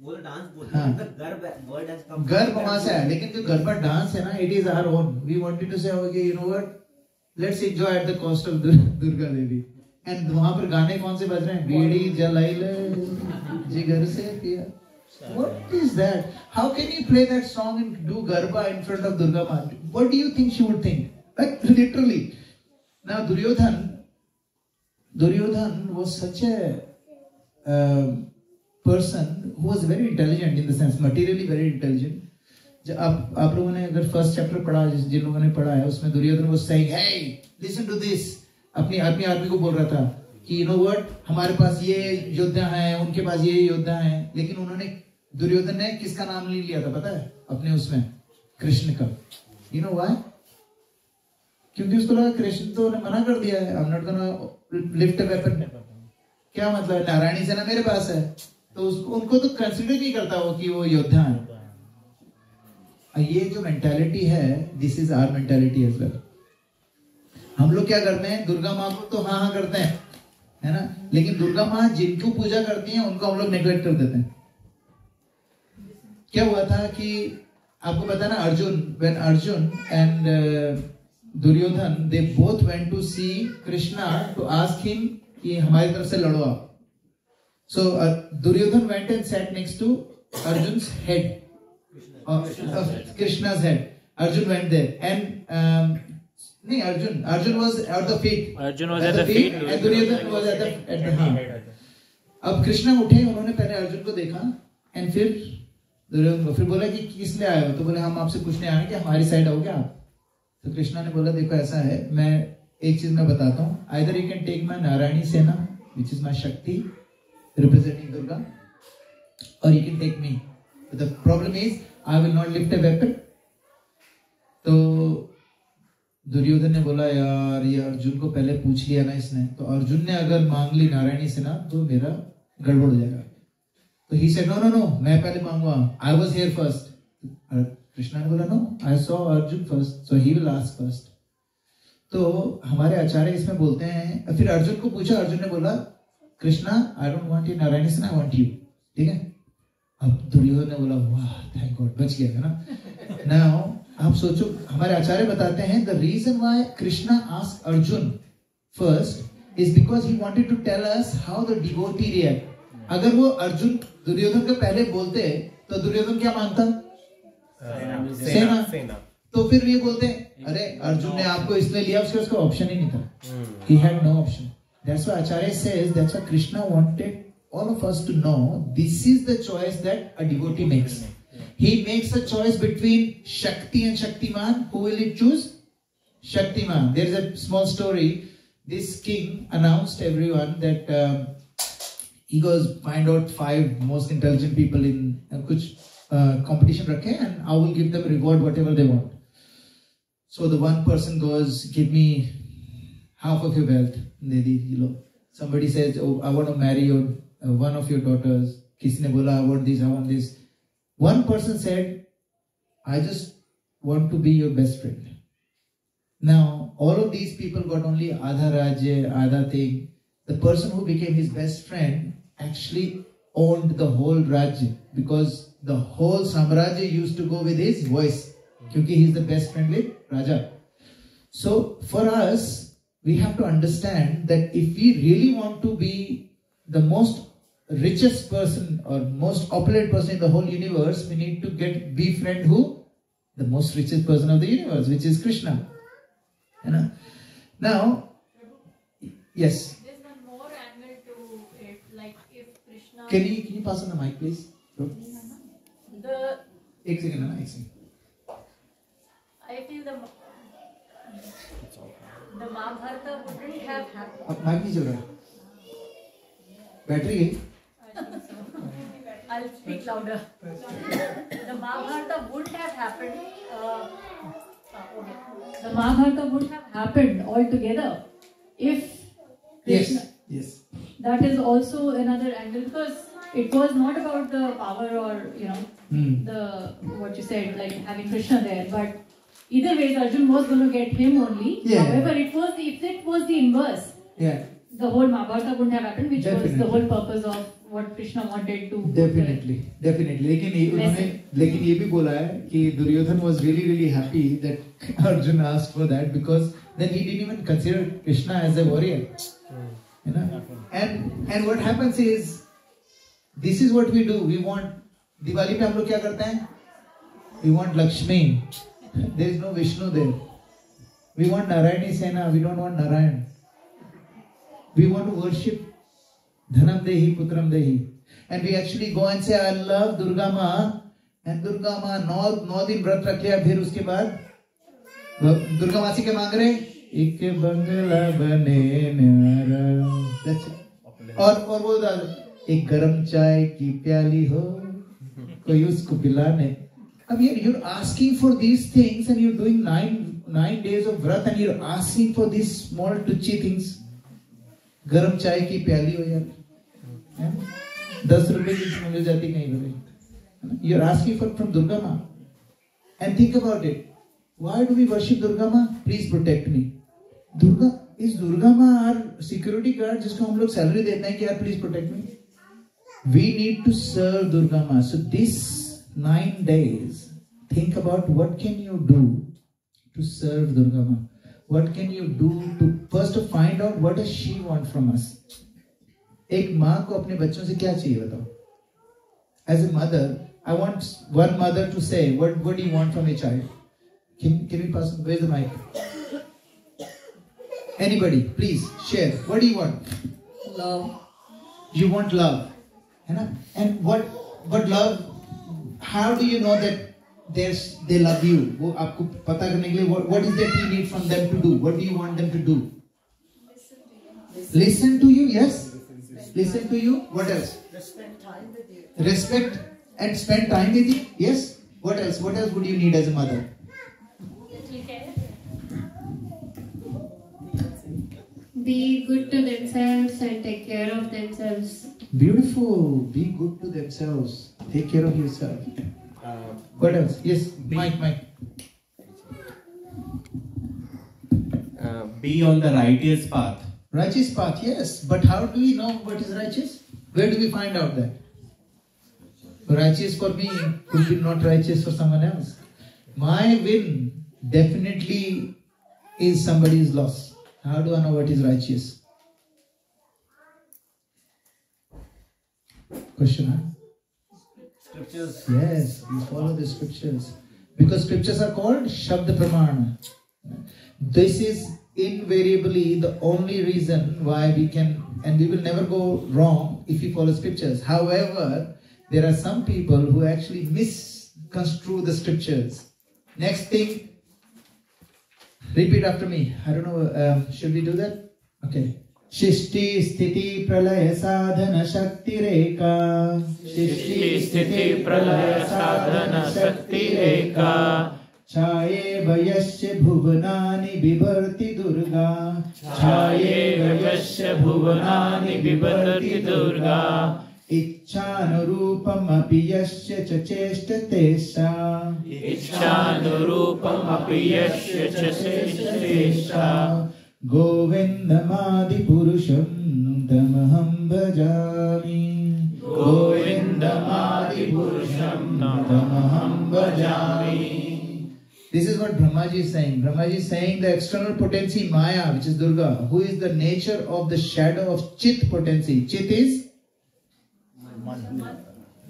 वो डांस बोलते हैं, गर्भ वर्ड हैज कम, गर्भ वहां से है, लेकिन जो गरबा डांस है ना, it is our own. We wanted to say okay, you know what, let's enjoy at the cost of Durga Devi. And वहां पर गाने कौन से बज रहे हैं? बीड़ी जलाइले जिगर से पिया. What is that? How can you play that song and do garba in front of Durga मां? What do you think she would think? Like literally. Now Duryodhan was such a person who was very intelligent in the sense, materially very intelligent. जब आप लोगों ने अगर first chapter पढ़ा, जिन लोगों ने पढ़ा है, उसमें Duryodhan was saying, hey, listen to this. अपनी आर्मी को बोल रहा था कि you know what, हमारे पास ये योद्धा हैं, उनके पास ये योद्धा हैं. लेकिन उन्होंने, दुर्योधन ने किसका नाम नहीं लिया था पता है? अपने उसमें कृष्ण का. You know why? क्योंकि उसको लगा कृष्ण तो ने मना कर दिया है, I'm not gonna lift a weapon. क्या मतलब? नारायणी सेना मेरे पास है, तो उनको तो कंसिडर नहीं करता वो कि वो योद्धा है. ये जो मेंटालिटी है, this is our mentality as well. हम लोग क्या करते हैं? दुर्गा माँ को तो हाँ करते हैं, है ना, लेकिन दुर्गा माँ जिनको पूजा करती हैं उनको हम लोग नेग्लेक्ट कर देते हैं. क्या हुआ था कि आपको पता ना, when Arjun and Duryodhan, they both went to see Krishna to ask him कि हमारी तरफ से लड़ो आप. So Duryodhan went and sat next to Arjun's head, Krishna's head. Arjun went there, and Arjun was at the feet. Arjun was at the feet, and Duryodhan was at the head. अब कृष्णा उठे, उन्होंने पहले अर्जुन को देखा, and फिर दुर्योधन को फिर बोला कि किस लिए आए हो? तो बोले हम आपसे पूछने आए कि हमारी साइड आओगे आप? तो कृष्णा ने बोला देखो ऐसा है, मैं एक चीज मैं बताता हूँ. Either you can take my Narayani सेना, which is my Shakti, representing Durga, or you can take me. But the problem is, I will not lift a weapon. तो दुर्योधन ने बोला यार ये अर्जुन को पहले पूछ लिया ना इसने, तो अर्जुन ने अगर मांग ली नारायणी सेना तो मेरा गड़बड़ हो जाएगा. तो he said no, मैं पहले मांगूंगा. I was here first. Krishna ने बोला no, I saw Arjun first, so he will ask first. तो हमारे आचार्य इसमें बोलते हैं, फिर अर्जुन को पूछा, अर्जुन ने बोला Krishna I don't want you Narayani सेना, आई वांट यू. ठीक है. अब दुर्योधन ने बोला वाह थैंक गॉड, बच गया है ना. नाउ आप सोचो, हमारे आचार्य बताते हैं the reason why Krishna asked Arjun first is because he wanted to tell us how the devotee react. अगर वो अर्जुन दुर्योधन के पहले बोलते तो दुर्योधन क्या मांगता? सेना। तो फिर ये बोलते अरे अर्जुन ने आपको इसलिए लिया, उसका ऑप्शन ही नहीं था. He had no option. That's why Acharya says, that's why Krishna wanted all of us to know this is the choice that a devotee makes. He makes a choice between Shakti and Shaktiman. Who will he choose? Shaktiman. There is a small story. This king announced everyone that he goes find out 5 most intelligent people in kuch competition rakhe, and I will give them reward whatever they want. So the one person goes, give me half of your wealth. Somebody says, oh, I want to marry one of your daughters. Kisne bola, I want this, I want this. One person said, I just want to be your best friend. Now, all of these people got only Adha Rajya, Adha thing. The person who became his best friend actually owned the whole Rajya, because the whole Samrajya used to go with his voice. Because he's the best friend with Raja. So, for us, we have to understand that if we really want to be the most richest person or most opulent person in the whole universe, we need to befriend who? The most richest person of the universe, which is Krishna. You know? Now, yes. There's one more angle to it, like if Krishna... Can you pass on the mic, please? Ek second. I feel the Mahabharata wouldn't have happened. Ab mic nahi chal raha. Battery gayi? I think so. I'll speak louder. The Mahabharata wouldn't have happened. The Mahabharata wouldn't have happened altogether if Krishna. Yes. That is also another angle, because it was not about the power or the what you said, like having Krishna there, but either way Arjun was going to get him only. Yeah. However, if it was the inverse, the whole Mahabharata wouldn't have happened, which was the whole purpose of what Krishna wanted to. Definitely. लेकिन ये भी बोला है कि Duryodhan was really happy that Arjun asked for that, because then he didn't even consider Krishna as a warrior. You know? And what happens is, this is what we do. We want Diwali पे हम लोग क्या करते हैं? We want Lakshmi. There is no Vishnu there. We want Narayani Sena. We don't want Narayan. We want to worship Dhanam Dehi, Putram Dehi. And we actually go and say, I love Durga Ma. And Durga Ma, 9 दिन व्रत रख लिया, फिर उसके बाद दुर्गा मासी के मांग रहे, एक बंगला बने न्यारा. That's it. और वो एक गरम चाय की प्याली हो, कोई उसको पिलाने. I mean, you're asking for these things, and you're doing 9 days of vrat, and you're asking for these small touchy things. गरम चाय की प्याली हो यार, 10 रुपए की मिल जाती कहीं पर. You're asking for from Durga Ma. And think about it. Why do we worship Durga Ma? Please protect me. Is Durga Ma our security guard जिसको हम लोग salary देते हैं कि यार please protect me? We need to serve Durga Ma. So this 9 days, think about what can you do to serve Durga Ma. What can you do to first to find out what does she want from us? एक माँ को अपने बच्चों से क्या चाहिए बताओ? As a mother, I want one mother to say, what do you want from a child? Can we pass? Where's the mic? Anybody, please share. What do you want? Love. You want love, and what love? How do you know that they love you? वो आपको पता करने के लिए what is that you need from them to do? What do you want them to do? Listen to you. Yes. Listen to you. What else? Spend time with you. Respect and spend time with you. Yes. What else? What else would you need as a mother? Be good to themselves and take care of themselves. Beautiful. Be good to themselves. Take care of yourself. What else? Yes, Mike. Be on the righteous path. Righteous path, yes. But how do we know what is righteous? Where do we find out that? Righteous for me could be not righteous for someone else. My win definitely is somebody's loss. How do I know what is righteous? question, huh? Scriptures. Yes, you follow the scriptures. Because scriptures are called Shabd Pramana. This is invariably the only reason why we can, and we will never go wrong if we follow scriptures. However, there are some people who actually misconstrue the scriptures. Next thing, repeat after me. I don't know, should we do that? Okay. Shishti sthiti pralaya sadhana shakti reka. Shishti sthiti pralaya sadhana shakti reka. Chaye vayasya bhuvanani bivarti durga. Chaye vayasya bhuvanani bivarti durga. Ichchanurupam api yasya cha cheshtatesha. Ichchanurupam api yasya cha cheshtatesha. Govindamadi purusham tamaham bhajami. Govindamadi purusham tamaham bhajami. This is what Brahmaji is saying. Brahmaji is saying the external potency Maya, which is Durga, who is the nature of the shadow of Chit potency. Chit is?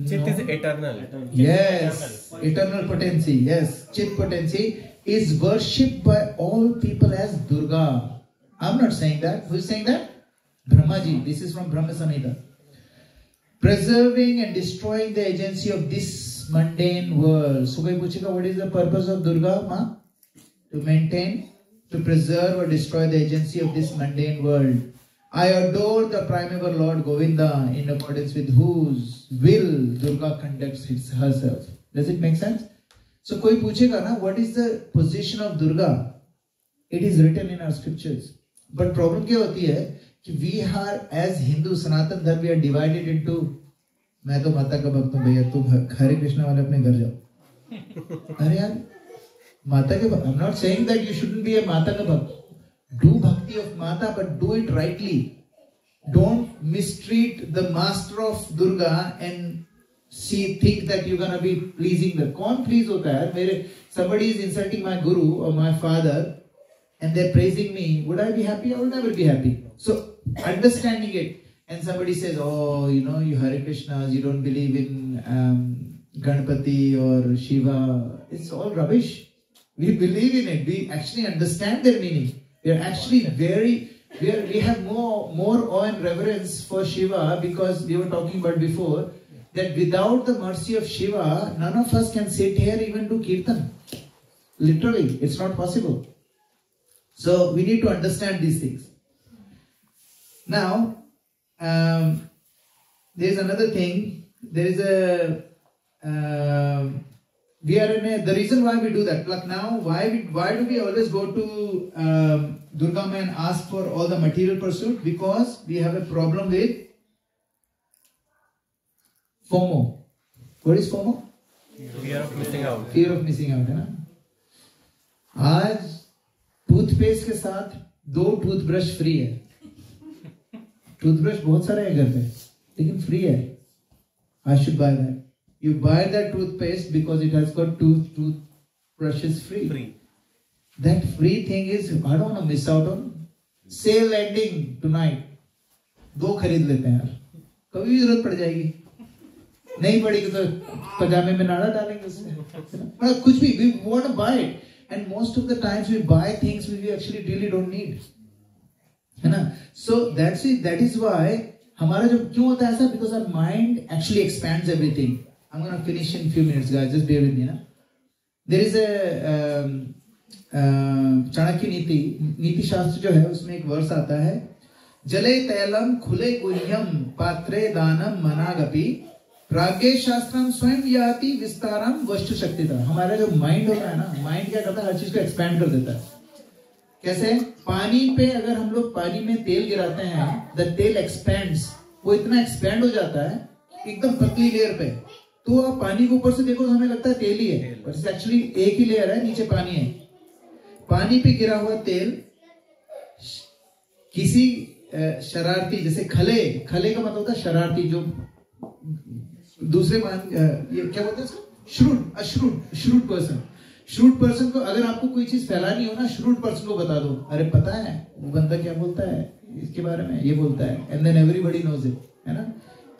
Chit is eternal. Yes, eternal potency. Yes, Chit potency is worshipped by all people as Durga. I'm not saying that. Who is saying that? Brahmaji. This is from Brahma Samhita. Preserving and destroying the agency of this mundane world. So, what is the purpose of Durga, Ma? To maintain, to preserve or destroy the agency of this mundane world. I adore the primeval Lord Govinda, in accordance with whose will Durga conducts herself. Does it make sense? So, koi puchega na, what is the position of Durga? It is written in our scriptures. But problem क्या होती है कि we are as Hindu Sanatan Dharma, we are divided into, मैं तो माता का भक्त हूँ भैया, तुम हरे कृष्णा वाले अपने घर जाओ. अरे यार, माता के भक्त. I'm not saying that you shouldn't be a माता का भक्त. Do bhakti of Mata, but do it rightly. Don't mistreat the master of Durga and think that you're gonna be pleasing them. कौन please होता है? Somebody is insulting my guru or my father, and they're praising me. Would I be happy? I will never be happy. So understanding it, and somebody says, "Oh, you know, you Hare Krishnas, you don't believe in Ganpati or Shiva." It's all rubbish. We believe in it. We actually understand their meaning. We are actually we have more awe and reverence for Shiva, because we were talking about before that without the mercy of Shiva, none of us can sit here even do kirtan. Literally, it's not possible. So we need to understand these things. Now, there is another thing. There is a the reason why we do that. Like now, why do we always go to Durga Ma and ask for all the material pursuit? Because we have a problem with FOMO. What is FOMO? Fear of missing out. Fear of missing out, है ना? आज toothpaste के साथ 2 toothbrush free है. Toothbrush बहुत सारे हैं घर पे, लेकिन फ्री है. I should buy that. You buy that toothpaste because it has got 2 toothbrushes free. That free thing is, I don't want to miss out on. Sale ending tonight. 2 खरीद लेते हैं यार. कभी भी जरूरत पड़ जाएगी. नहीं पड़ेगी तो पजामे में नाड़ा डालेंगे उसमें. कुछ भी, we want to buy it. And most of the times we buy things we actually really don't need. है ना? So that is why हमारा जब क्यों होता है ऐसा? Because our mind actually expands everything. I'm going to finish in a few minutes, guys. Just bear with me. Na? There is a Chanakya नीति शास्त्र जो है उसमें एक वर्स आता है, जले तैलम खुले गुह्यम पात्रे दानम मनागपि प्राज्ञ शास्त्रम स्वयं याति विस्तारम वस्तु शक्तिता. हमारा जो माइंड होता है ना, माइंड क्या करता है? हर चीज को एक्सपैंड कर देता है. कैसे? पानी पे अगर हम लोग पानी में तेल गिराते हैं, द तेल एक्सपेंड्स. वो इतना एक्सपेंड हो जाता है एकदम पतली लेयर पे, तो आप पानी के ऊपर से देखो तो हमें लगता है तेल ही है, पर एक्चुअली एक ही लेयर है, नीचे पानी है. पानी पे गिरा हुआ तेल किसी शरारती, जैसे खले का मतलब होता है शरारती, जो दूसरे ये क्या बोलते हैं इसको? श्रूड पर्सन को अगर आपको कोई चीज फैलानी हो ना, श्रूड पर्सन को बता दो, अरे पता है वो बंदा क्या बोलता है इसके बारे में, ये बोलता है, and then everybody knows it, है ना?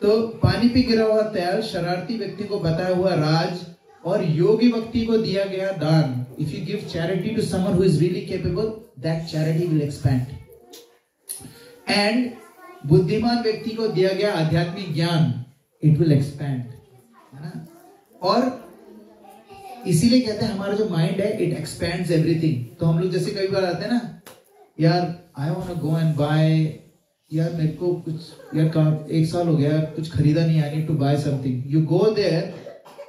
तो पानी पे गिरा हुआ तेल शरारती व्यक्ति को बताया हुआ राज और योगी व्यक्ति को दिया गया दान. If you give charity to someone who is really capable, that charity will expand. And बुद्धिमान व्यक्ति को दिया गया आध्यात्मिक ज्ञान, it will expand. है ना? और इसीलिए कहते हैं हमारा जो माइंड है it expands everything. तो हम लोग जैसे कई बार आते हैं ना, यार I want to go and buy, यार मेरे को कुछ यार काम 1 साल हो गया कुछ खरीदा नहीं, I need to buy something. You go there,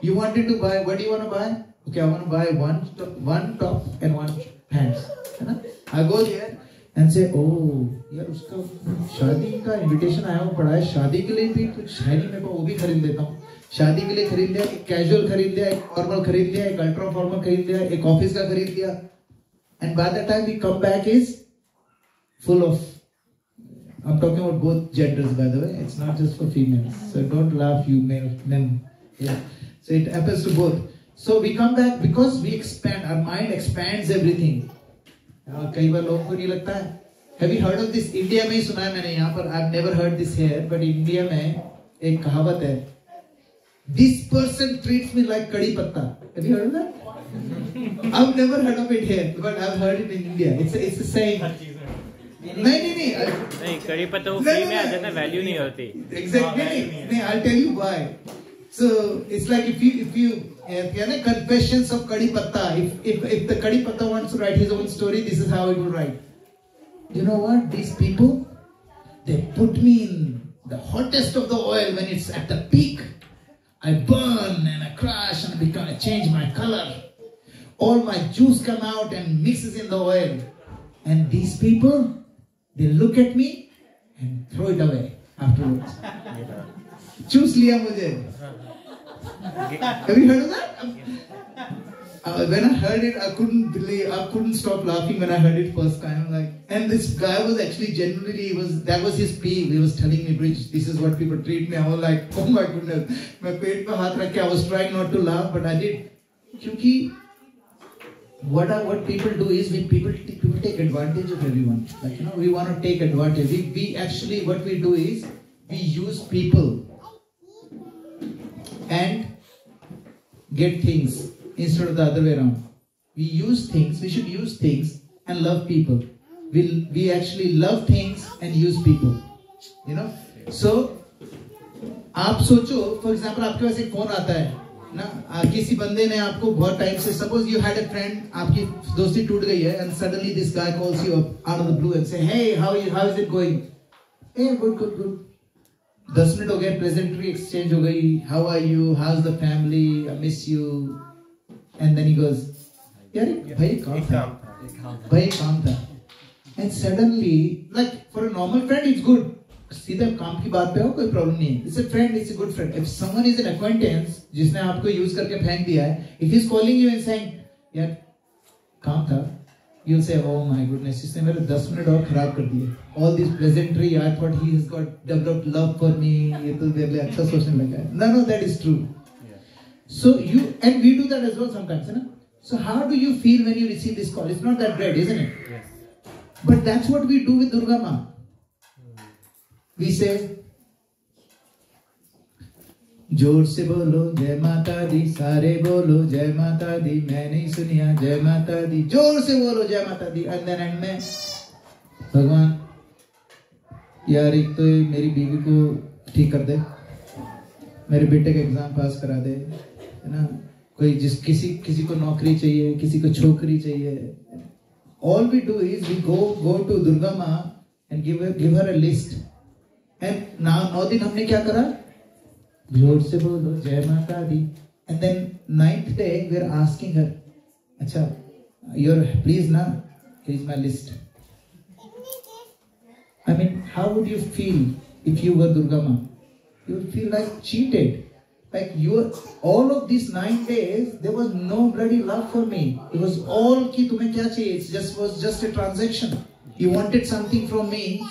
you wanted to buy, what do you want to buy? Okay, I want to buy one top and one pants. है ना? I go there and say, oh यार उसका शादी का invitation आया हुआ पड़ा है, शादी के लिए भी कुछ है नहीं मेरे को, वो भी खरीद लेता हूँ. शादी के लिए खरीद लिया, एक कैजुअल खरीद लिया, एक फॉर्मल खरीद लिया, एक अल्ट्रा फॉर्मल खरीद लिया, एक ऑफिस का खरीद लिया. And by the time we come back is full of, I'm talking about both genders by the way, it's not just for females, so don't laugh you men. Yeah. So it happens to both. So we come back because we expand, our mind expands everything. कई बार लोगों को नहीं लगता है. Have you heard of this? India में ही सुना है मैंने, यहाँ पर I've never heard this here, but India में एक कहावत है, this person treats me like कड़ी पत्ता. Have you heard of that? I've never heard of it here, but I've heard it in India. It's a saying. नहीं कड़ी पत्ता वो फ्री में आ जाता है, वैल्यू नहीं होती. Exactly. नहीं, I'll tell you why. So it's like if you confessions of Kadi Patta, if the Kadi Patta wants to write his own story, this is how it will write. You know what? These people, they put me in the hottest of the oil when it's at the peak. I burn and I crash and I change my color. All my juice come out and mixes in the oil. And these people, they look at me and throw it away afterwards. Choose लिया मुझे. Have you heard of that? When I heard it, I couldn't stop laughing when I heard it first time. Like, and this guy was actually genuinely, that was his peeve. He was telling me, Bridge, this is what people treat me. I was like, oh my goodness. मैं पेट पे हाथ रख के, I was trying not to laugh, but I did. क्योंकि what people do is people take advantage of everyone. Like, you know, we want to take advantage. We actually, what we do is we use people and get things instead of the other way around. We should use things and love people. We actually love things and use people. You know? So, आप सोचो, for example, आपके पास एक phone आता है ना, किसी बंदे ने आपको बहुत टाइम से, suppose you had a friend, आपकी दोस्ती टूट गई है, and suddenly this guy calls you up out of the blue and say, hey, how is it going? Hey, good. 10 minute हो गए, प्रेजेंटरी एक्सचेंज हो गई, how are you, how is the family, I miss you, and then he goes, यार भाई काम था, and suddenly like for a normal friend it's good, सीधा काम की बात पे हो, कोई प्रॉब्लम नहीं है, it's a friend, it's a good friend. If someone is an अक्वाइंटेंस जिसने आपको यूज करके फेंक दिया है, if he is calling you and saying यार काम था, you'll say, oh my goodness, इसने मेरे 10 मिनट और खराब कर दिए. All this pleasantry, I thought he has got developed love for me. ये तो मेरे लिए अच्छा सोचने लगा है. No, that is true. So and we do that as well sometimes, है ना? So how do you feel when you receive this call? It's not that great, isn't it? Yes. But that's what we do with Durga Ma. We say, जोर से बोलो जय माता दी, सारे बोलो जय माता दी, मैं नहीं सुनिया जय माता दी, जोर से बोलो जय माता दी. एंड देन एंड में भगवान यार एक तो मेरी बीवी को ठीक कर दे, मेरे बेटे का एग्जाम पास करा दे, है ना, कोई किसी को नौकरी चाहिए, किसी को छोकरी चाहिए. All we do is we go to Durga Ma and give her a list. And now 9 दिन हमने क्या करा, जोर से बोलो जय माता दी. And then 9th day we are asking her, अच्छा, please na, here's my list. I mean, how would you feel if you were Durga Ma? You would feel like cheated. Like all of these 9 days, there was no bloody love for me. It was all कि तुम्हें क्या चाहिए? It was just a transaction. You wanted something from me.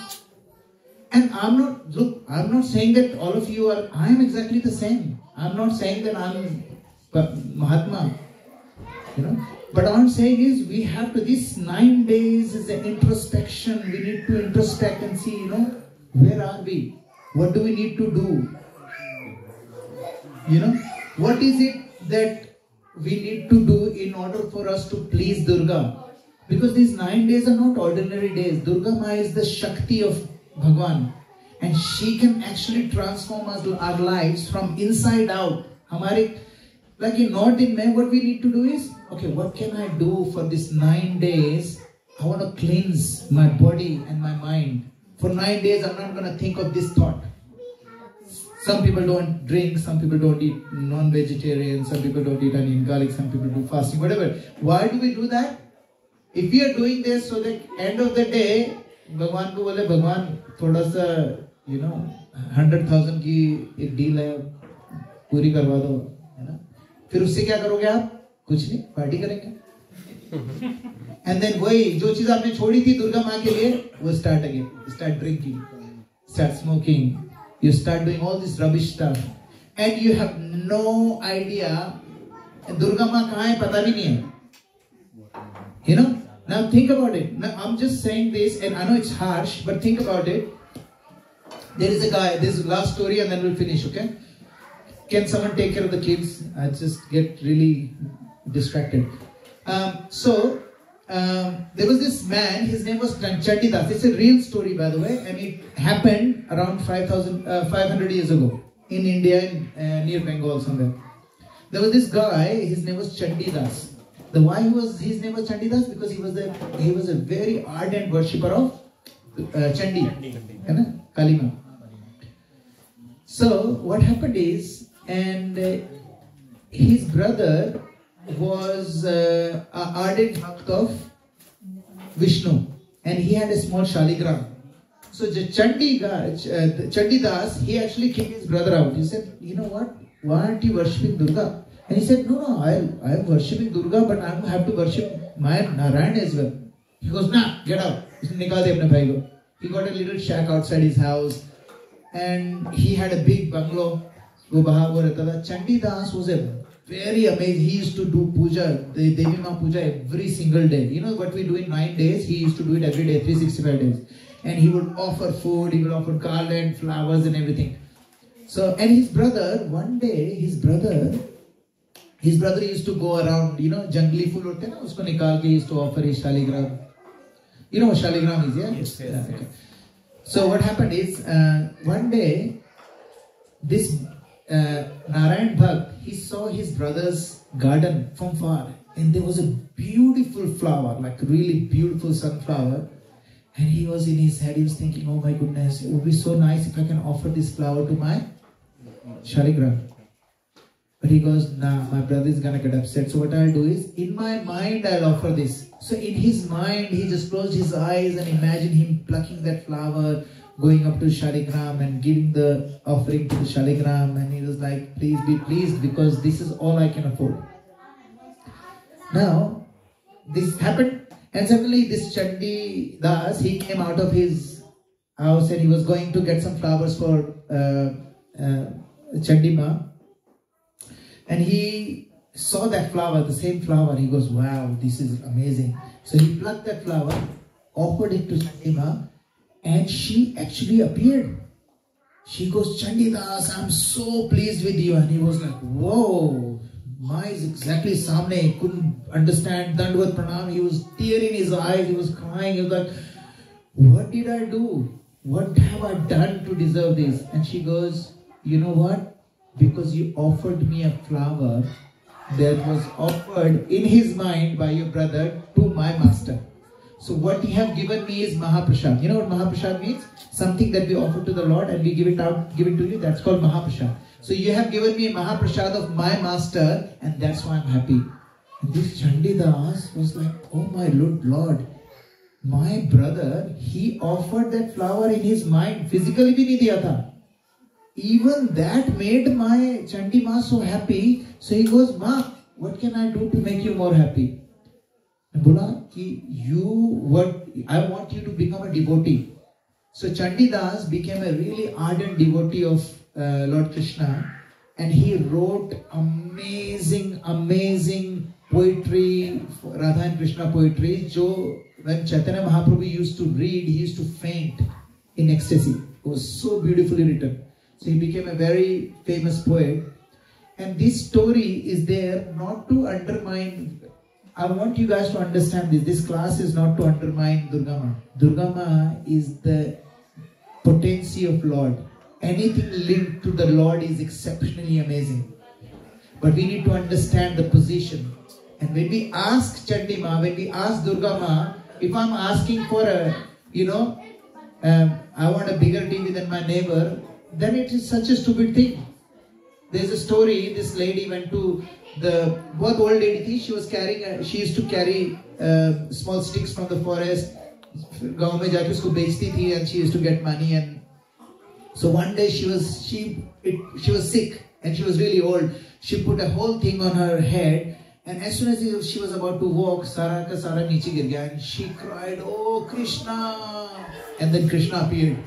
And I'm not saying that all of you are, I am exactly the same. I'm not saying that I'm Mahatma, you know. But all I'm saying is we have to, this 9 days is an introspection. We need to introspect and see, you know, where are we? What do we need to do? You know, what is it that we need to do in order for us to please Durga? Because these 9 days are not ordinary days. Durga Ma is the Shakti of Bhagwan. And she can actually transform our lives from inside out. Like in North India, what we need to do is, okay, what can I do for these 9 days? I want to cleanse my body and my mind. For 9 days, I'm not going to think of this thought. Some people don't drink, some people don't eat non-vegetarian, some people don't eat onion garlic, some people do fasting, whatever. Why do we do that? If we are doing this so that end of the day, Bhagwan ko bole, Bhagwan, thoda sa, 100,000 की एक deal है, पूरी करवा दो, है ना? फिर उससे क्या करोगे आप? कुछ नहीं, पार्टी करेंगे. And then वही जो चीज आपने छोड़ी थी दुर्गा माँ के लिए, वो start again. Start drinking, start smoking. You start doing all this rubbish stuff, and you have no idea. Durga Ma kahan hai, pata bhi nahi hai. You know. Now think about it. Now I'm just saying this, and I know it's harsh, but think about it. There is a guy. This is the last story, and then we'll finish. Okay? Can someone take care of the kids? I just get really distracted. There was this man, his name was Chandidas. It's a real story, by the way, and it happened around 500 years ago in India, near Bengal somewhere. There was this guy, his name was Chandidas. Why his name was Chandidas? Because he was a very ardent worshipper of Chandi, Kalima. So what happened is, and his brother was an ardent bhakt of Vishnu, and he had a small shaligram. So Chandidas, he actually kicked his brother out. He said, you know what, why aren't you worshipping Durga? And he said, no, I am worshipping Durga, but I have to worship my Narayan as well. He goes, nah, get out. He got a little shack outside his house, and he had a big bungalow. Chandidas was a very amazing. He used to do puja, the Devi Ma puja every single day. You know what we do in 9 days? He used to do it every day, 365 days. And he would offer food, he would offer garland, flowers and everything. So, and his brother, one day, his brother used to go around, jungli fool hote na, usko nikal ke he used to offer his shaligram. You know what shaligram is, yeah? Yes, yes. Yeah, okay. So what happened is, one day, this Narayan Bhakt, he saw his brother's garden from far, and there was a beautiful flower, like really beautiful sunflower, and he was in his head, he was thinking, oh my goodness, it would be so nice if I can offer this flower to my shaligram. But he goes, nah, my brother is gonna get upset, so what I'll do is, in my mind I'll offer this. So in his mind, he just closed his eyes and imagined him plucking that flower, going up to Shaligram and giving the offering to the Shaligram, and he was like, please be pleased, because this is all I can afford. Now, this happened, and suddenly this Chandidas, he came out of his house and he was going to get some flowers for Chandima, and he saw that flower, the same flower. He goes, wow, this is amazing. So he plucked that flower, offered it to Chandima, and she actually appeared. She goes, Chandidas, I'm so pleased with you. And he was like, whoa, Ma is exactly samne. He couldn't understand Dandvat Pranam. He was tearing his eyes. He was crying. He was like, what did I do? What have I done to deserve this? And she goes, you know what? Because you offered me a flower that was offered in his mind by your brother to my master. So what you have given me is Mahaprasad. You know what Mahaprasad means? Something that we offer to the Lord and we give it to you. That's called Mahaprasad. So you have given me Mahaprasad of my master, and that's why I'm happy. And this Chandidas was like, oh my Lord, my brother, he offered that flower in his mind. Physically bhi nahi diya tha. Even that made my Chandi Ma so happy. So he goes, Ma, what can I do to make you more happy? Bola ki I want you to become a devotee. So Chandidas became a really ardent devotee of Lord Krishna, and he wrote amazing poetry, Radha and Krishna poetry. When Chaitanya Mahaprabhu used to read, he used to faint in ecstasy. It was so beautifully written. So he became a very famous poet. And this story is there not to undermine. I want you guys to understand this. This class is not to undermine Durga Ma. Durga Ma is the potency of Lord. Anything linked to the Lord is exceptionally amazing. But we need to understand the position. And when we ask Chandi Ma, when we ask Durga Ma, if I'm asking for a, I want a bigger TV than my neighbor, then it is such a stupid thing. There's a story, this lady went to the, बहुत old lady थी, she used to carry small sticks from the forest, गाँव में जाके उसको बेचती थी, and she used to get money. And so one day she was sick and she was really old. She put a whole thing on her head, and as soon as she was about to walk, सारा का सारा नीचे गिर गया, and she cried, "Oh Krishna!" And then Krishna appeared,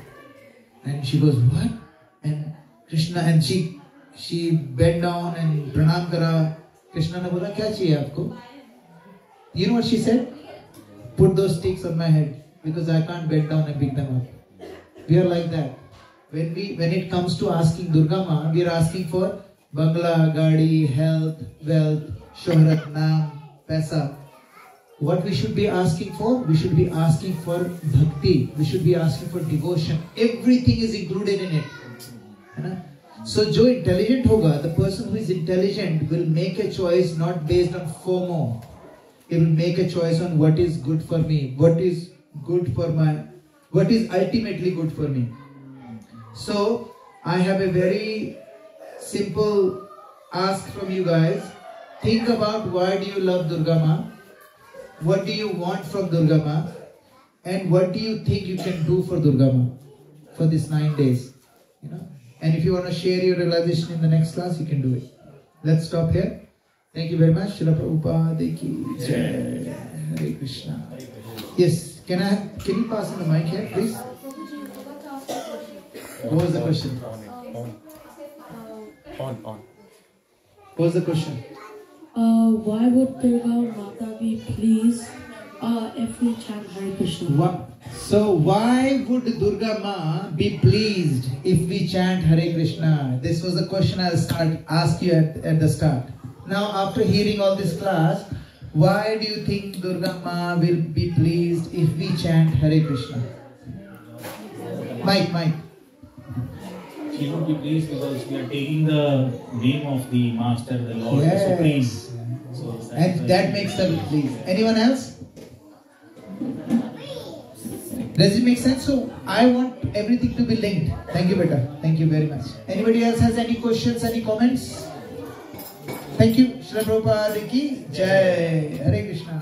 and she goes, "What?" And Krishna, and she bent down and pranam kara. Krishna ने बोला, "क्या चाहिए आपको?" You know what she said? "Put those sticks on my head because I can't bend down and pick them up." We are like that. When it comes to asking Durga Ma, we are asking for bangla, gadi, health, wealth, shohrat, naam, paisa. What we should be asking for? We should be asking for bhakti. We should be asking for devotion. Everything is included in it. So, जो intelligent होगा, the person who is intelligent will make a choice not based on FOMO. He will make a choice on what is good for me, what is ultimately good for me. So, I have a very simple ask from you guys. Think about why do you love Durga Ma? What do you want from Durga Ma? And what do you think you can do for Durga Ma for these 9 days? And if you want to share your realization in the next class, you can do it. Let's stop here. Thank you very much. Srila Prabhupada ki jai. Hare Krishna. Yes, can you pass on the mic here, please? What was the question? On. What was the question? Why would Durga Mata be pleased if we chant Hare Krishna? So why would Durga Ma be pleased if we chant Hare Krishna? This was the question I'll ask you at the start. Now after hearing all this class, why do you think Durga Ma will be pleased if we chant Hare Krishna? Mike. She would be pleased because we are taking the name of the Master, the Lord, the Supreme. So and that makes her pleased. Anyone else? Does it make sense? So I want everything to be linked. Thank you, beta. Thank you very much. Anybody else has any questions, any comments? Thank you. Srila Prabhupada ki jai. Hare Krishna.